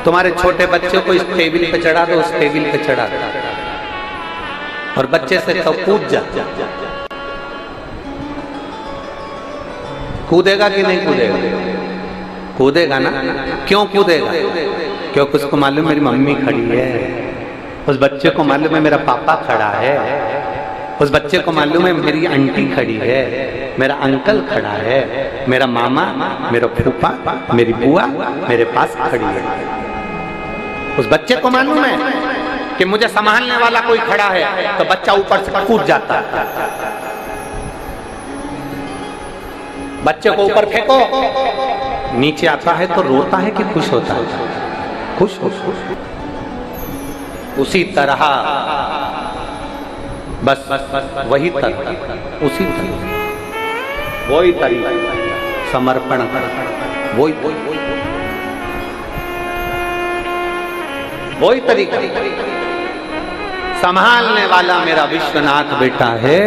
तुम्हारे छोटे बच्चे को इस टेबल पे चढ़ा दो, उस टेबल पे चढ़ा दो और बच्चे से तो कूद जा, कूदेगा कि नहीं कूदेगा? कूदेगा ना। क्यों कूदेगा? क्योंकि उसको मालूम मेरी मम्मी खड़ी है, उस बच्चे को मालूम है मेरा पापा खड़ा है, उस बच्चे को मालूम है मेरी आंटी खड़ी है, मेरा अंकल खड़ा है, मेरा मामा, मेरा फूफा, मेरी बुआ मेरे पास खड़ी है। उस बच्चे को मालूम है कि मुझे संभालने वाला कोई खड़ा है, तो बच्चा ऊपर से कूद जाता है। बच्चे को ऊपर फेंको, नीचे आता है तो रोता है कि खुश होता है? खुश हो। उसी तरह बस वही तरह, उसी तरह वही तरीका समर्पण कर, वही तरीका। संभालने वाला मेरा विश्वनाथ बैठा है,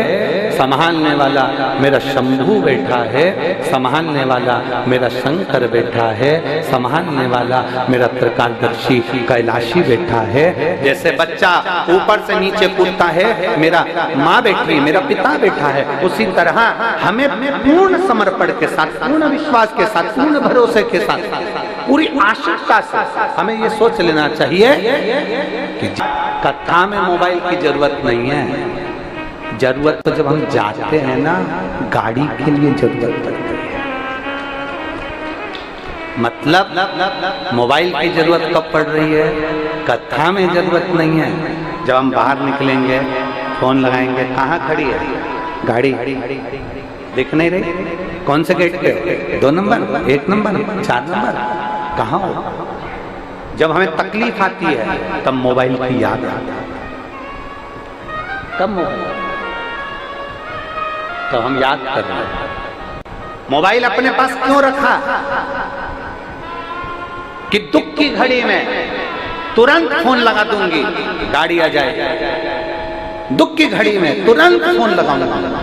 संभालने वाला मेरा शंभू बैठा है, संभालने वाला मेरा शंकर बैठा है, संभालने वाला मेरा त्रिकालदर्शी कैलाशी बैठा है। जैसे बच्चा ऊपर से नीचे कूदता है, मेरा माँ बैठी, मेरा पिता बैठा है, उसी तरह हमें पूर्ण समर्पण के साथ, पूर्ण विश्वास के साथ, पूर्ण भरोसे के साथ, पूरी आशंका से हमें ये सोच लेना चाहिए कि कथा में मोबाइल की जरूरत नहीं है। जरूरत तो जब हम जाते हैं ना, गाड़ी के लिए जरूरत पड़ती है। मतलब मोबाइल की जरूरत कब पड़ रही है? कथा में जरूरत नहीं है। जब हम बाहर निकलेंगे, फोन लगाएंगे, कहाँ खड़ी है गाड़ी? दिख नहीं रही? कौन से गेट पे? 2 नंबर, 1 नंबर, 4 नंबर, कहाँ हो? जब हमें तकलीफ आती है तब मोबाइल की याद आती है। तब हम याद कर रहे हैं। मोबाइल अपने पास क्यों रखा? कि दुख की घड़ी में तुरंत फोन लगा दूंगी, गाड़ी आ जाए। दुख की घड़ी में तुरंत फोन लगाऊंगा,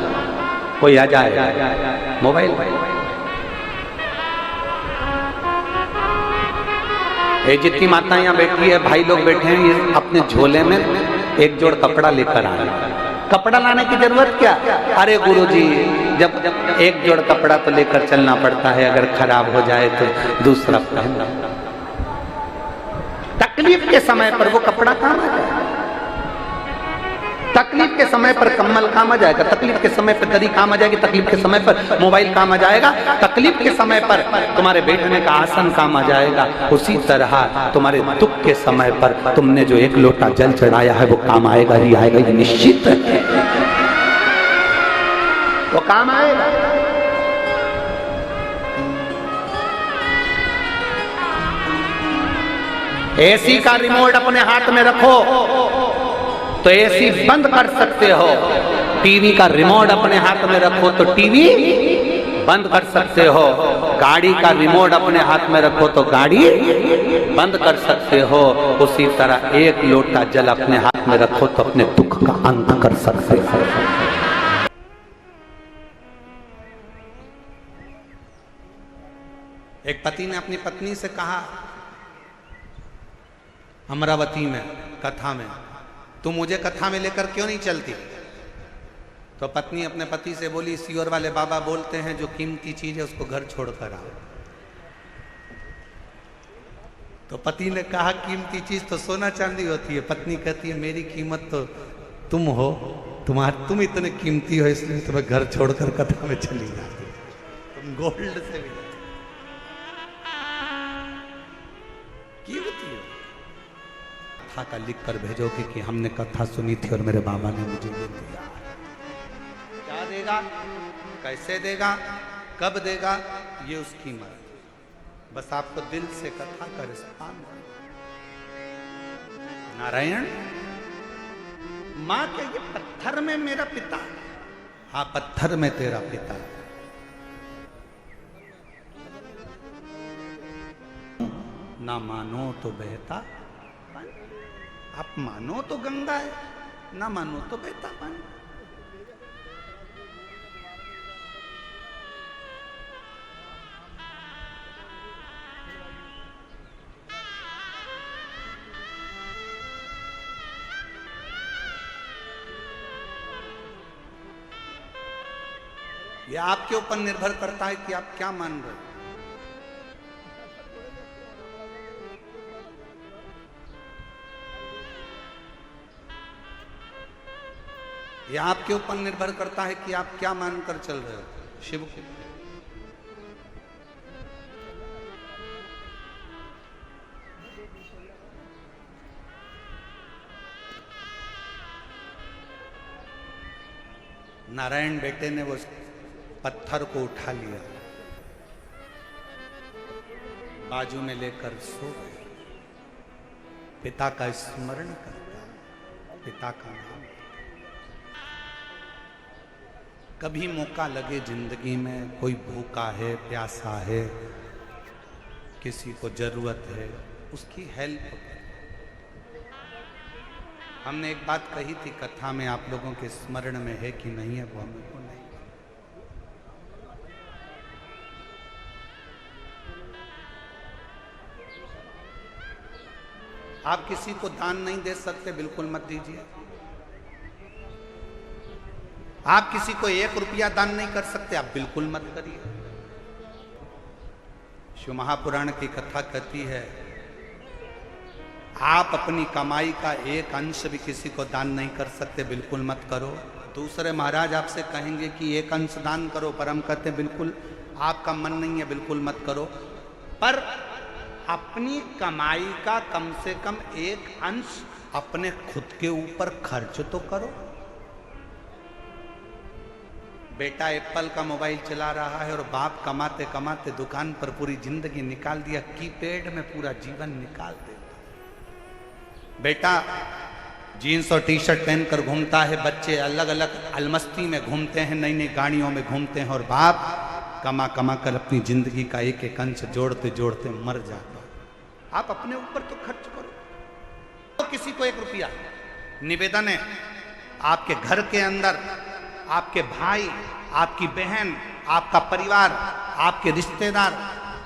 कोई आ जाए। मोबाइल ये जितनी माता यहाँ बैठी है, भाई लोग बैठे हैं, ये अपने झोले में एक जोड़ कपड़ा लेकर आए। कपड़ा लाने की जरूरत क्या? अरे गुरुजी, जब एक जोड़ कपड़ा तो लेकर चलना पड़ता है, अगर खराब हो जाए तो दूसरा पहनना। तकलीफ के समय पर वो कपड़ा काम आ जाएगा, तकलीफ के समय पर कम्बल काम आ जाएगा, तकलीफ के समय पर दरी काम आ जाएगी, तकलीफ के समय पर मोबाइल काम आ जाएगा, तकलीफ के समय पर तुम्हारे बैठने का आसन काम आ जाएगा। उसी तरह तुम्हारे दुख के समय पर तुमने जो 1 लोटा जल चढ़ाया है वो काम आएगा ही आएगा, ये निश्चित है, वो काम आएगा। एसी का रिमोट अपने हाथ में रखो तो एसी बंद कर सकते हो, टीवी का रिमोट अपने हाथ में रखो तो टीवी बंद कर सकते हो, गाड़ी का रिमोट अपने हाथ में रखो तो गाड़ी बंद कर सकते हो। उसी तरह 1 लोटा जल अपने हाथ में रखो तो अपने दुख का अंत कर सकते हो। एक पति ने अपनी पत्नी से कहा अमरावती में कथा में, तुम मुझे कथा में लेकर क्यों नहीं चलती? तो पत्नी अपने पति से बोली, सियोर वाले बाबा बोलते हैं जो कीमती चीज है उसको घर छोड़कर आओ। तो पति ने कहा कीमती चीज तो सोना चांदी होती है। पत्नी कहती है मेरी कीमत तो तुम हो, तुम इतने कीमती हो इसलिए तुम्हें घर छोड़कर कथा में चली जाती, तुम गोल्ड से भी कीमती हो। कथा का लिख कर भेजोगे कि हमने कथा सुनी थी और मेरे बाबा ने मुझे ये दिया। क्या देगा, कैसे देगा, कब देगा, ये उसकी मर्जी। बस आपको दिल से कथा का रिस्पॉन्स। नारायण मां के ये पत्थर में मेरा पिता, हाँ पत्थर में तेरा पिता, ना मानो तो बहता, आप मानो तो गंगा है, ना मानो तो बहता पानी। ये आपके ऊपर निर्भर करता है कि आप क्या मान रहे हो। ये आपके ऊपर निर्भर करता है कि आप क्या मानकर चल रहे हो। शिव को नारायण बेटे ने वो पत्थर को उठा लिया, बाजू में लेकर सो गए। पिता का स्मरण करता, पिता का नाम। कभी मौका लगे जिंदगी में, कोई भूखा है, प्यासा है, किसी को जरूरत है, उसकी हेल्प करो। हमने एक बात कही थी कथा में, आप लोगों के स्मरण में है कि नहीं है वो हमें को नहीं। आप किसी को दान नहीं दे सकते, बिल्कुल मत दीजिए। आप किसी को 1 रुपया दान नहीं कर सकते, आप बिल्कुल मत करिए। शिव महापुराण की कथा कहती है, आप अपनी कमाई का 1 अंश भी किसी को दान नहीं कर सकते, बिल्कुल मत करो। दूसरे महाराज आपसे कहेंगे कि 1 अंश दान करो, पर हम कहते हैं बिल्कुल आपका मन नहीं है, बिल्कुल मत करो। पर अपनी कमाई का कम से कम 1 अंश अपने खुद के ऊपर खर्च तो करो। बेटा एप्पल का मोबाइल चला रहा है और बाप कमाते कमाते दुकान पर पूरी जिंदगी निकाल दिया, कीपैड में पूरा जीवन निकाल देता। बेटा जीन्स और टी शर्ट पहनकर घूमता है, बच्चे अलग अलग अलमस्ती में घूमते हैं, नई नई गाड़ियों में घूमते हैं, और बाप कमा कमा कर अपनी जिंदगी का 1 अंश जोड़ते जोड़ते मर जाता। आप अपने ऊपर तो खर्च करो। तो किसी को 1 रुपया। निवेदन है, आपके घर के अंदर आपके भाई, आपकी बहन, आपका परिवार, आपके रिश्तेदार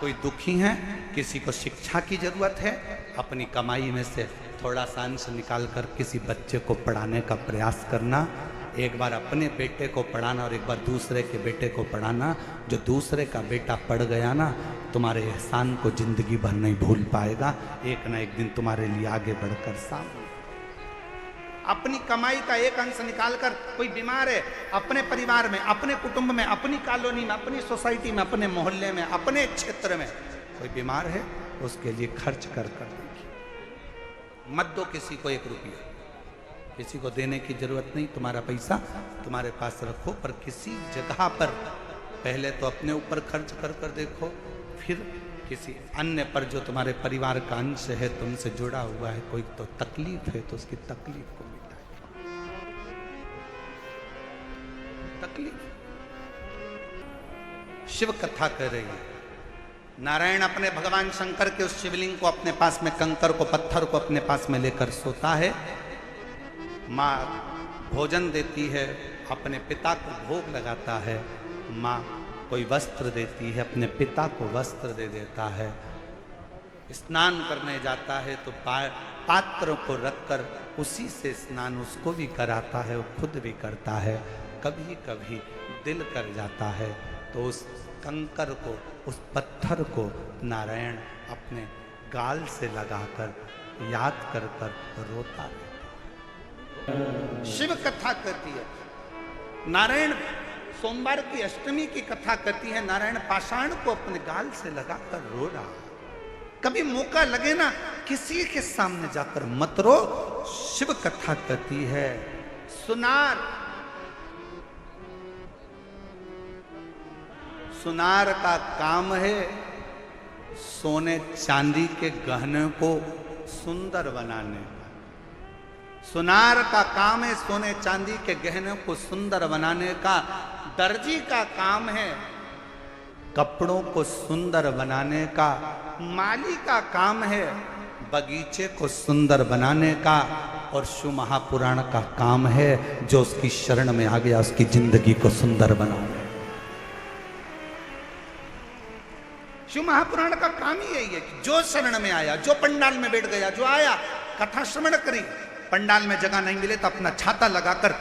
कोई दुखी हैं, किसी को शिक्षा की जरूरत है, अपनी कमाई में से थोड़ा सा अंश निकाल कर किसी बच्चे को पढ़ाने का प्रयास करना। एक बार अपने बेटे को पढ़ाना और एक बार दूसरे के बेटे को पढ़ाना। जो दूसरे का बेटा पढ़ गया ना, तुम्हारे एहसान को जिंदगी भर नहीं भूल पाएगा। एक ना एक दिन तुम्हारे लिए आगे बढ़कर सामने। अपनी कमाई का 1 अंश निकालकर, कोई बीमार है, अपने परिवार में, अपने कुटुंब में, अपनी कॉलोनी में, अपनी सोसाइटी में, अपने मोहल्ले में, अपने क्षेत्र में कोई बीमार है, उसके लिए खर्च कर देखिए। मत दो किसी को 1 रुपया। किसी को देने की जरूरत नहीं, तुम्हारा पैसा तुम्हारे पास रखो, पर किसी जगह पर पहले तो अपने ऊपर खर्च कर कर देखो, फिर किसी अन्य पर जो तुम्हारे परिवार का अंश है, तुमसे जुड़ा हुआ है, कोई तो तकलीफ है तो उसकी तकलीफ को मिटाए। तकलीफ। शिव कथा कर रही है, नारायण अपने भगवान शंकर के उस शिवलिंग को अपने पास में, कंकर को, पत्थर को अपने पास में लेकर सोता है। माँ भोजन देती है, अपने पिता को भोग लगाता है। माँ कोई वस्त्र देती है, अपने पिता को वस्त्र दे देता है। स्नान करने जाता है तो पात्र को रखकर उसी से स्नान उसको भी कराता है, वो खुद भी करता है। कभी कभी दिल कर जाता है तो उस कंकर को, उस पत्थर को नारायण अपने गाल से लगाकर याद कर कर रोता है। शिव कथा कहती है, नारायण सोमवार की अष्टमी की कथा कहती है, नारायण पाषाण को अपने गाल से लगाकर रो रहा। कभी मौका लगे ना, किसी के सामने जाकर मत रो। शिव कथा कहती है, सुनार, सुनार का काम है सोने चांदी के गहने को सुंदर बनाने का। सुनार का काम है सोने चांदी के गहने को सुंदर बनाने का। दर्जी का काम है कपड़ों को सुंदर बनाने का। माली का काम है बगीचे को सुंदर बनाने का। और शिव महापुराण का काम है जो उसकी शरण में आ गया उसकी जिंदगी को सुंदर बनाने। शिव महापुराण का काम ही यही है कि जो शरण में आया, जो पंडाल में बैठ गया, जो आया, कथा श्रवण करी, पंडाल में जगह नहीं मिले तो अपना छाता लगाकर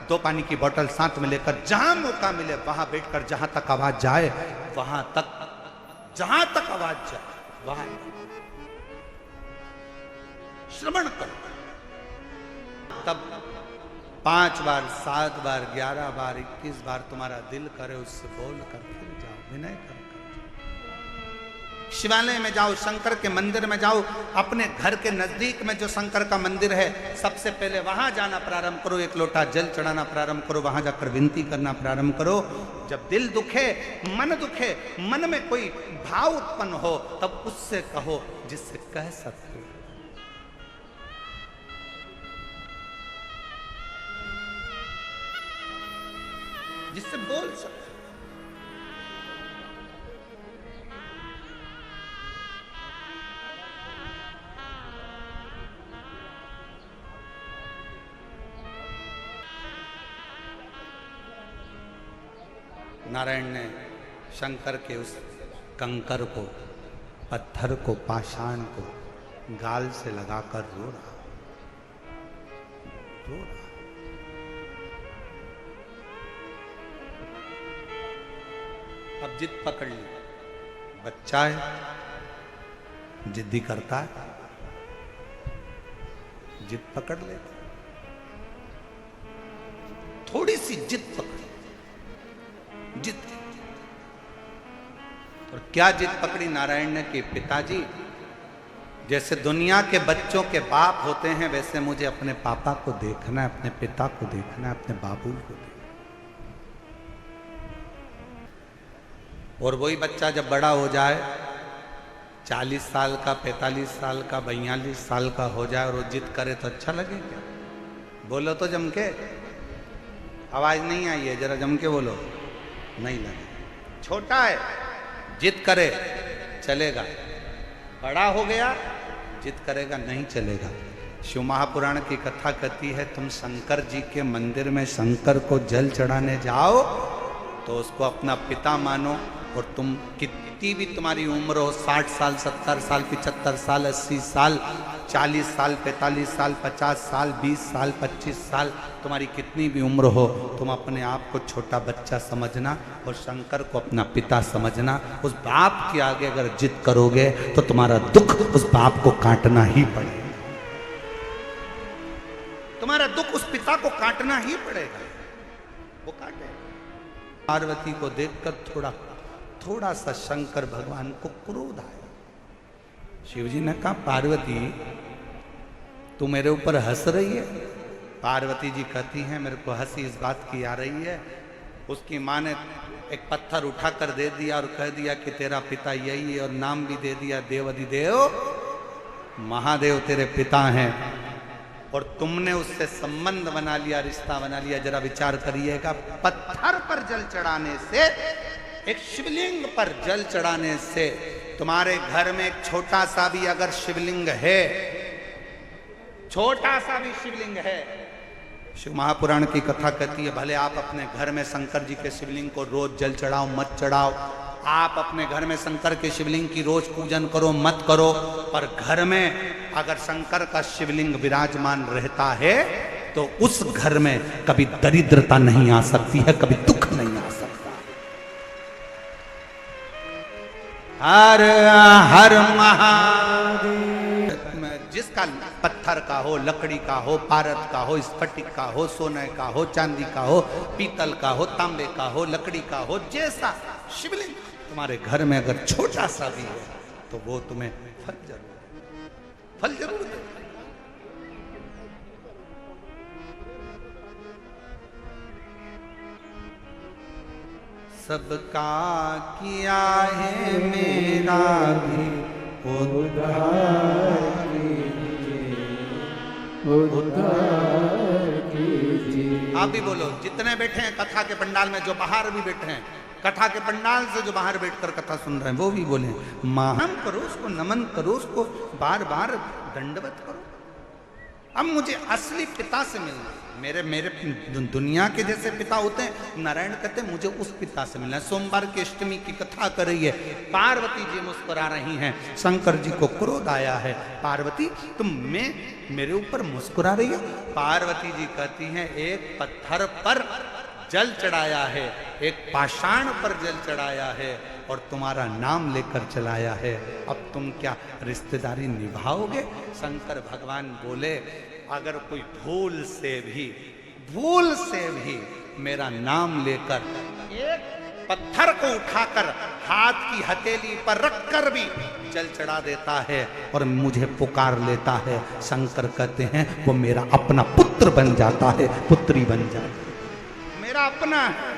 2 पानी की बोतल साथ में लेकर जहां मौका मिले वहां बैठकर जहां तक आवाज जाए वहां तक, जहां तक आवाज जाए वहां श्रवण करो। तब 5 बार, 7 बार, 11 बार, 21 बार तुम्हारा दिल करे उससे बोल कर फिर जाओ, विनय कर। शिवालय में जाओ, शंकर के मंदिर में जाओ, अपने घर के नजदीक में जो शंकर का मंदिर है सबसे पहले वहां जाना प्रारंभ करो, एक लोटा जल चढ़ाना प्रारंभ करो, वहां जाकर विनती करना प्रारंभ करो। जब दिल दुखे, मन दुखे, मन में कोई भाव उत्पन्न हो, तब उससे कहो जिससे कह सकते हो। जिससे बोल सकते। नारायण ने शंकर के उस कंकर को, पत्थर को, पाषाण को गाल से लगाकर रो रहा। अब जिद पकड़ ली, बच्चा है, जिद्दी करता है, जिद पकड़ ले, थोड़ी सी जिद पकड़ी, जिद। और क्या जिद पकड़ी नारायण ने कि पिताजी, जैसे दुनिया के बच्चों के बाप होते हैं वैसे मुझे अपने पापा को देखना है, अपने पिता को देखना है, अपने बाबू को देखना। और वही बच्चा जब बड़ा हो जाए, 40 साल का, 45 साल का, 42 साल का हो जाए और वो जिद करे तो अच्छा लगे क्या? बोलो तो जम के, आवाज नहीं आई है, जरा जम के बोलो। नहीं लगे। छोटा है, जिद करे चलेगा, बड़ा हो गया जिद करेगा नहीं चलेगा। शिव महापुराण की कथा कहती है, तुम शंकर जी के मंदिर में शंकर को जल चढ़ाने जाओ तो उसको अपना पिता मानो, और तुम कितनी भी तुम्हारी उम्र हो, 60 साल, 70 साल, 75 साल, 80 साल, 40 साल, 45 साल, 50 साल, 20 साल, 25 साल, तुम्हारी कितनी भी उम्र हो, तुम अपने आप को छोटा बच्चा समझना और शंकर को अपना पिता समझना। उस बाप के आगे अगर जिद करोगे तो तुम्हारा दुख उस बाप को काटना ही पड़ेगा, तुम्हारा दुख उस पिता को काटना ही पड़ेगा, वो काटे। पार्वती को देखकर थोड़ा सा शंकर भगवान को क्रोध आया। शिव जी ने कहा, पार्वती तू मेरे ऊपर हंस रही है? पार्वती जी कहती हैं, मेरे को हंसी इस बात की आ रही है, उसकी माँ ने एक पत्थर उठा कर दे दिया और कह दिया कि तेरा पिता यही है, और नाम भी दे दिया देवाधिदेव महादेव तेरे पिता हैं, और तुमने उससे संबंध बना लिया, रिश्ता बना लिया। जरा विचार करिएगा, पत्थर पर जल चढ़ाने से, एक शिवलिंग पर जल चढ़ाने से, तुम्हारे घर में एक छोटा सा भी अगर शिवलिंग है, छोटा सा भी शिवलिंग है, शिव महापुराण की कथा कहती है, भले आप अपने घर में शंकर जी के शिवलिंग को रोज जल चढ़ाओ मत चढ़ाओ, आप अपने घर में शंकर के शिवलिंग की रोज पूजन करो मत करो, पर घर में अगर शंकर का शिवलिंग विराजमान रहता है तो उस घर में कभी दरिद्रता नहीं आ सकती है, कभी दुख नहीं आ सकता। हर हर महादेव। जिसका पत्थर का हो, लकड़ी का हो, पारद का हो, स्फटिक का हो, सोने का हो, चांदी का हो, पीतल का हो, तांबे का हो, लकड़ी का हो, जैसा शिवलिंग तुम्हारे घर में अगर छोटा सा भी है तो वो तुम्हें फल जरूर दे। सबका किया है मेरा भी उद्धार कीजिए। आप भी बोलो, जितने बैठे हैं कथा के पंडाल में, जो बाहर भी बैठे हैं कथा के पंडाल से, जो बाहर बैठकर कथा सुन रहे हैं, वो भी बोले, महान करो उसको, नमन करो उसको, बार बार दंडवत करो। अब मुझे असली पिता से मिलना, मेरे दुनिया के जैसे पिता होते हैं, नारायण कहते हैं मुझे उस पिता से मिलना है। सोमवार की अष्टमी की कथा कर रही है, पार्वती जी मुस्कुरा रही हैं, शंकर जी को क्रोध आया है, पार्वती तुम मेरे ऊपर मुस्कुरा रही हो? पार्वती जी कहती हैं, एक पत्थर पर जल चढ़ाया है, एक पाषाण पर जल चढ़ाया है, और तुम्हारा नाम लेकर चलाया है, अब तुम क्या रिश्तेदारी निभाओगे? शंकर भगवान बोले, अगर कोई भूल से भी मेरा नाम लेकर एक पत्थर को उठाकर हाथ की हथेली पर रखकर भी जल चढ़ा देता है और मुझे पुकार लेता है। शंकर कहते हैं वो मेरा अपना पुत्र बन जाता है, पुत्री बन जाता है, मेरा अपना है।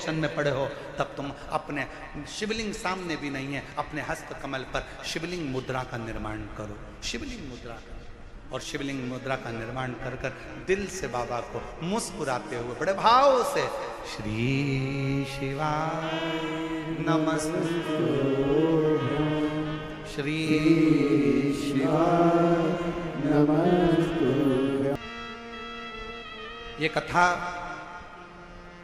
में पड़े हो तब तुम अपने शिवलिंग सामने भी नहीं है, अपने हस्त कमल पर शिवलिंग मुद्रा का निर्माण करो, शिवलिंग मुद्रा का। और शिवलिंग मुद्रा का निर्माण कर कर दिल से बाबा को मुस्कुराते हुए बड़े भाव से श्री शिवाय नमस्तु, श्री शिवाय नमस्तु। ये कथा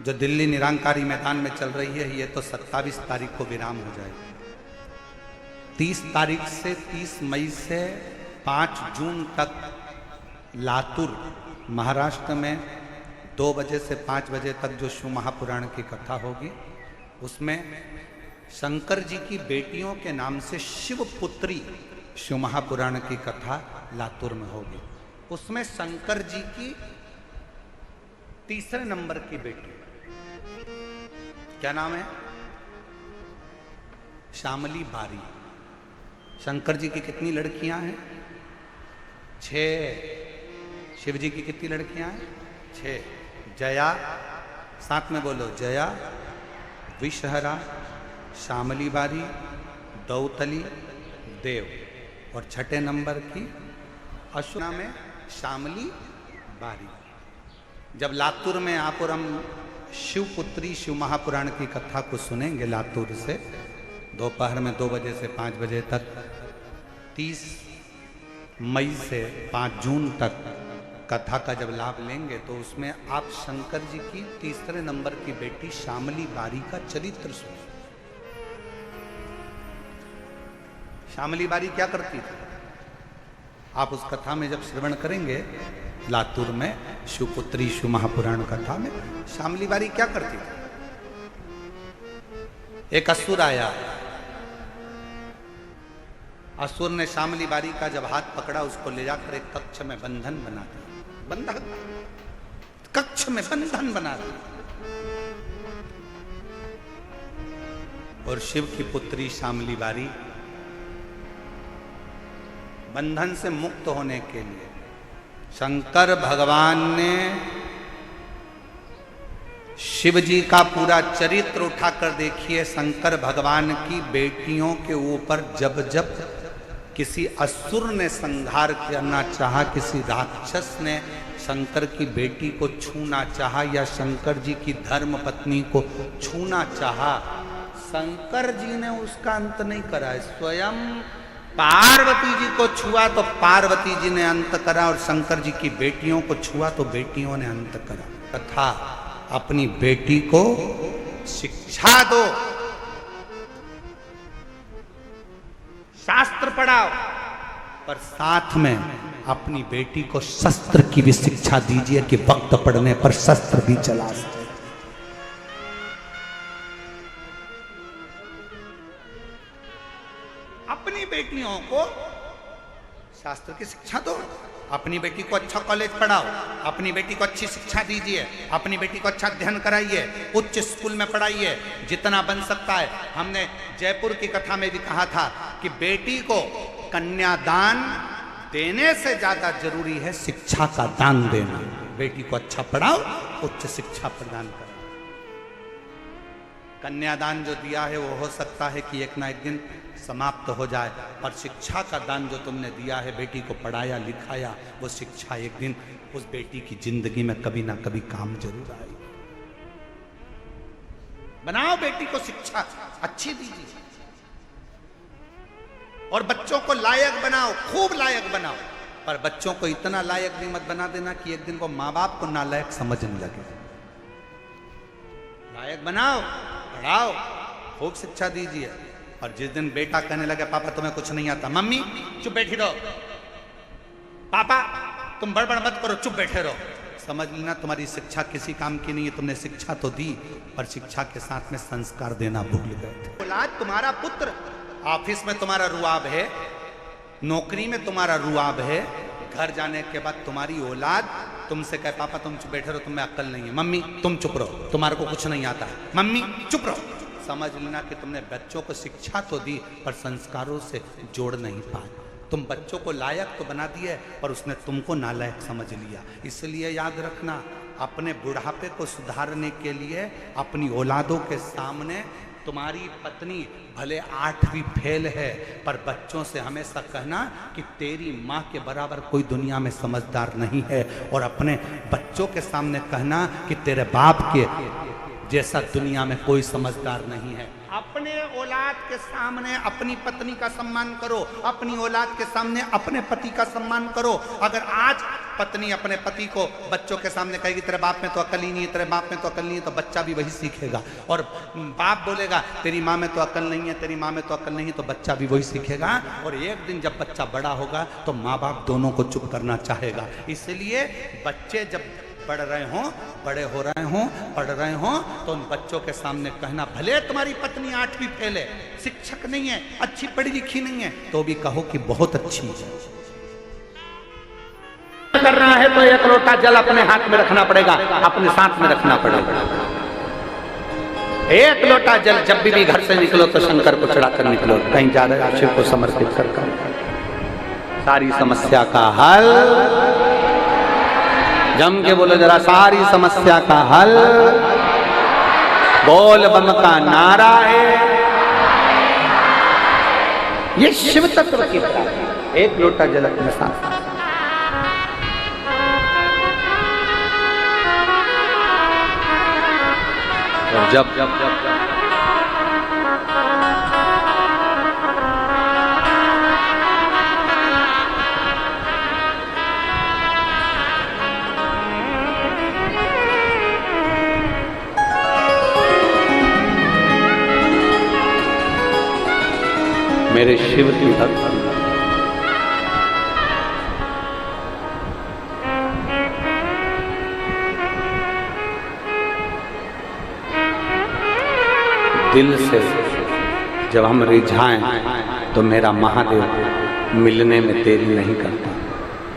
जो दिल्ली निरंकारी मैदान में चल रही है, ये तो 27 तारीख को विराम हो जाएगी। 30 तारीख से 30 मई से 5 जून तक लातूर महाराष्ट्र में 2 बजे से 5 बजे तक जो शिव महापुराण की कथा होगी, उसमें शंकर जी की बेटियों के नाम से शिवपुत्री शिव महापुराण की कथा लातूर में होगी। उसमें शंकर जी की तीसरे नंबर की बेटी, क्या नाम है? श्यामली बारी। शंकर जी की कितनी लड़कियां हैं? 6। शिव जी की कितनी लड़कियां हैं? 6। जया, साथ में बोलो, जया, विषहरा, श्यामली बारी, दौतली, देव। और 6ठे नंबर की अश्विना में श्यामली बारी। जब लातूर में आप और हम शिवपुत्री शिव महापुराण की कथा को सुनेंगे लातूर से, दोपहर में 2 बजे से 5 बजे तक, 30 मई से 5 जून तक कथा का जब लाभ लेंगे, तो उसमें आप शंकर जी की तीसरे नंबर की बेटी श्यामली बारी का चरित्र सुनिए। श्यामली बारी क्या करती थी, आप उस कथा में जब श्रवण करेंगे लातूर में शिवपुत्री शिव महापुराण कथा में, श्यामली बारी क्या करती थी। एक असुर आया, असुर ने श्यामली बारी का जब हाथ पकड़ा, उसको ले जाकर एक कक्ष में बंधन बना दिया। बंधन, कक्ष में बंधन बना दिया। और शिव की पुत्री श्यामली बारी बंधन से मुक्त होने के लिए शंकर भगवान ने शिव जी का पूरा चरित्र उठाकर देखिए। शंकर भगवान की बेटियों के ऊपर जब जब किसी असुर ने संहार करना चाहा, किसी राक्षस ने शंकर की बेटी को छूना चाहा या शंकर जी की धर्म पत्नी को छूना चाहा, शंकर जी ने उसका अंत नहीं करा। स्वयं पार्वती जी को छुआ तो पार्वती जी ने अंत करा, और शंकर जी की बेटियों को छुआ तो बेटियों ने अंत करा। तथा अपनी बेटी को शिक्षा दो, शास्त्र पढ़ाओ, पर साथ में अपनी बेटी को शस्त्र की भी शिक्षा दीजिए कि वक्त पड़ने पर शस्त्र भी चला सके। अपनी बेटियों को शास्त्र की शिक्षा दो, अपनी बेटी को अच्छा कॉलेज पढ़ाओ, अपनी बेटी को अच्छी शिक्षा दीजिए, अपनी बेटी को अच्छा अध्ययन कराइए, उच्च स्कूल में पढ़ाइए, जितना बन सकता है। हमने जयपुर की कथा में भी कहा था कि बेटी को कन्यादान देने से ज्यादा जरूरी है शिक्षा का दान देना। बेटी को अच्छा पढ़ाओ, उच्च शिक्षा प्रदान करो। कन्यादान जो दिया है वो हो सकता है कि एक ना एक दिन समाप्त हो जाए, पर शिक्षा का दान जो तुमने दिया है, बेटी को पढ़ाया लिखाया, वो शिक्षा एक दिन उस बेटी की जिंदगी में कभी ना कभी काम जरूर आएगी। बनाओ बेटी को शिक्षा अच्छी दीजिए, और बच्चों को लायक बनाओ, खूब लायक बनाओ, पर बच्चों को इतना लायक भी मत बना देना कि एक दिन वो माँ बाप को नालायक समझने लगे। लायक बनाओ, पढ़ाओ, खूब शिक्षा दीजिए। और जिस दिन बेटा कहने लगे पापा तुम्हें कुछ नहीं आता, मम्मी चुप बैठी रहो, पापा तुम बड़बड़ मत करो, चुप बैठे रहो, समझ लेना तुम्हारी शिक्षा किसी काम की नहीं है। तुमने शिक्षा तो दी, पर शिक्षा के साथ में संस्कार देना भूल गए थे। औलाद तुम्हारा पुत्र, ऑफिस में तुम्हारा रुआब है, नौकरी में तुम्हारा रुआब है, घर जाने के बाद तुम्हारी औलाद तुमसे कहे पापा तुम बैठे रहो, तुम्हें अक्ल नहीं है, मम्मी तुम चुप रहो, तुम्हारे को कुछ नहीं आता है, मम्मी चुप रहो, समझ लेना कि तुमने बच्चों को शिक्षा तो दी पर संस्कारों से जोड़ नहीं पाए। तुम बच्चों को लायक तो बना दिए पर उसने तुमको नालायक समझ लिया। इसलिए याद रखना, अपने बुढ़ापे को सुधारने के लिए अपनी औलादों के सामने तुम्हारी पत्नी भले 8वीं फेल है पर बच्चों से हमेशा कहना कि तेरी माँ के बराबर कोई दुनिया में समझदार नहीं है, और अपने बच्चों के सामने कहना कि तेरे बाप के जैसा दुनिया में कोई समझदार नहीं है। अपने औलाद के सामने अपनी पत्नी का सम्मान करो, अपनी औलाद के सामने अपने पति का सम्मान करो। अगर आज पत्नी अपने पति को बच्चों के सामने कहेगी तेरे बाप में तो अकल ही नहीं है, तेरे बाप में तो अकल नहीं है, तो बच्चा भी वही सीखेगा। और बाप बोलेगा तेरी माँ में तो अकल नहीं है, तेरी माँ में तो अकल नहीं है, तो बच्चा भी वही सीखेगा। और एक दिन जब बच्चा बड़ा होगा तो माँ बाप दोनों को चुप करना चाहेगा। इसलिए बच्चे जब पढ़ रहे हों, बड़े हो रहे हों, पढ़ रहे हों, तो उन बच्चों के सामने कहना भले तुम्हारी पत्नी 8वीं फेल है, शिक्षक नहीं है, अच्छी पढ़ी लिखी नहीं है, तो भी कहो कि बहुत अच्छी है। कर रहा है तो एक लोटा जल अपने हाथ में रखना पड़ेगा, अपने साथ में रखना पड़ेगा। एक लोटा जल जब भी घर से निकलो तो शंकर को चढ़ाकर निकलो, कहीं जा रहे हो शिव को समर्पित कर। सारी समस्या का हल जम के बोलो जरा, सारी समस्या का हल बोल बम का नारा है, ये शिव तत्व की तरह है। एक लोटा जल अपने साथ। जब जब जब मेरे शिव की भक्त दिल से जब हम रिझाएं तो मेरा महादेव मिलने में देरी नहीं करता।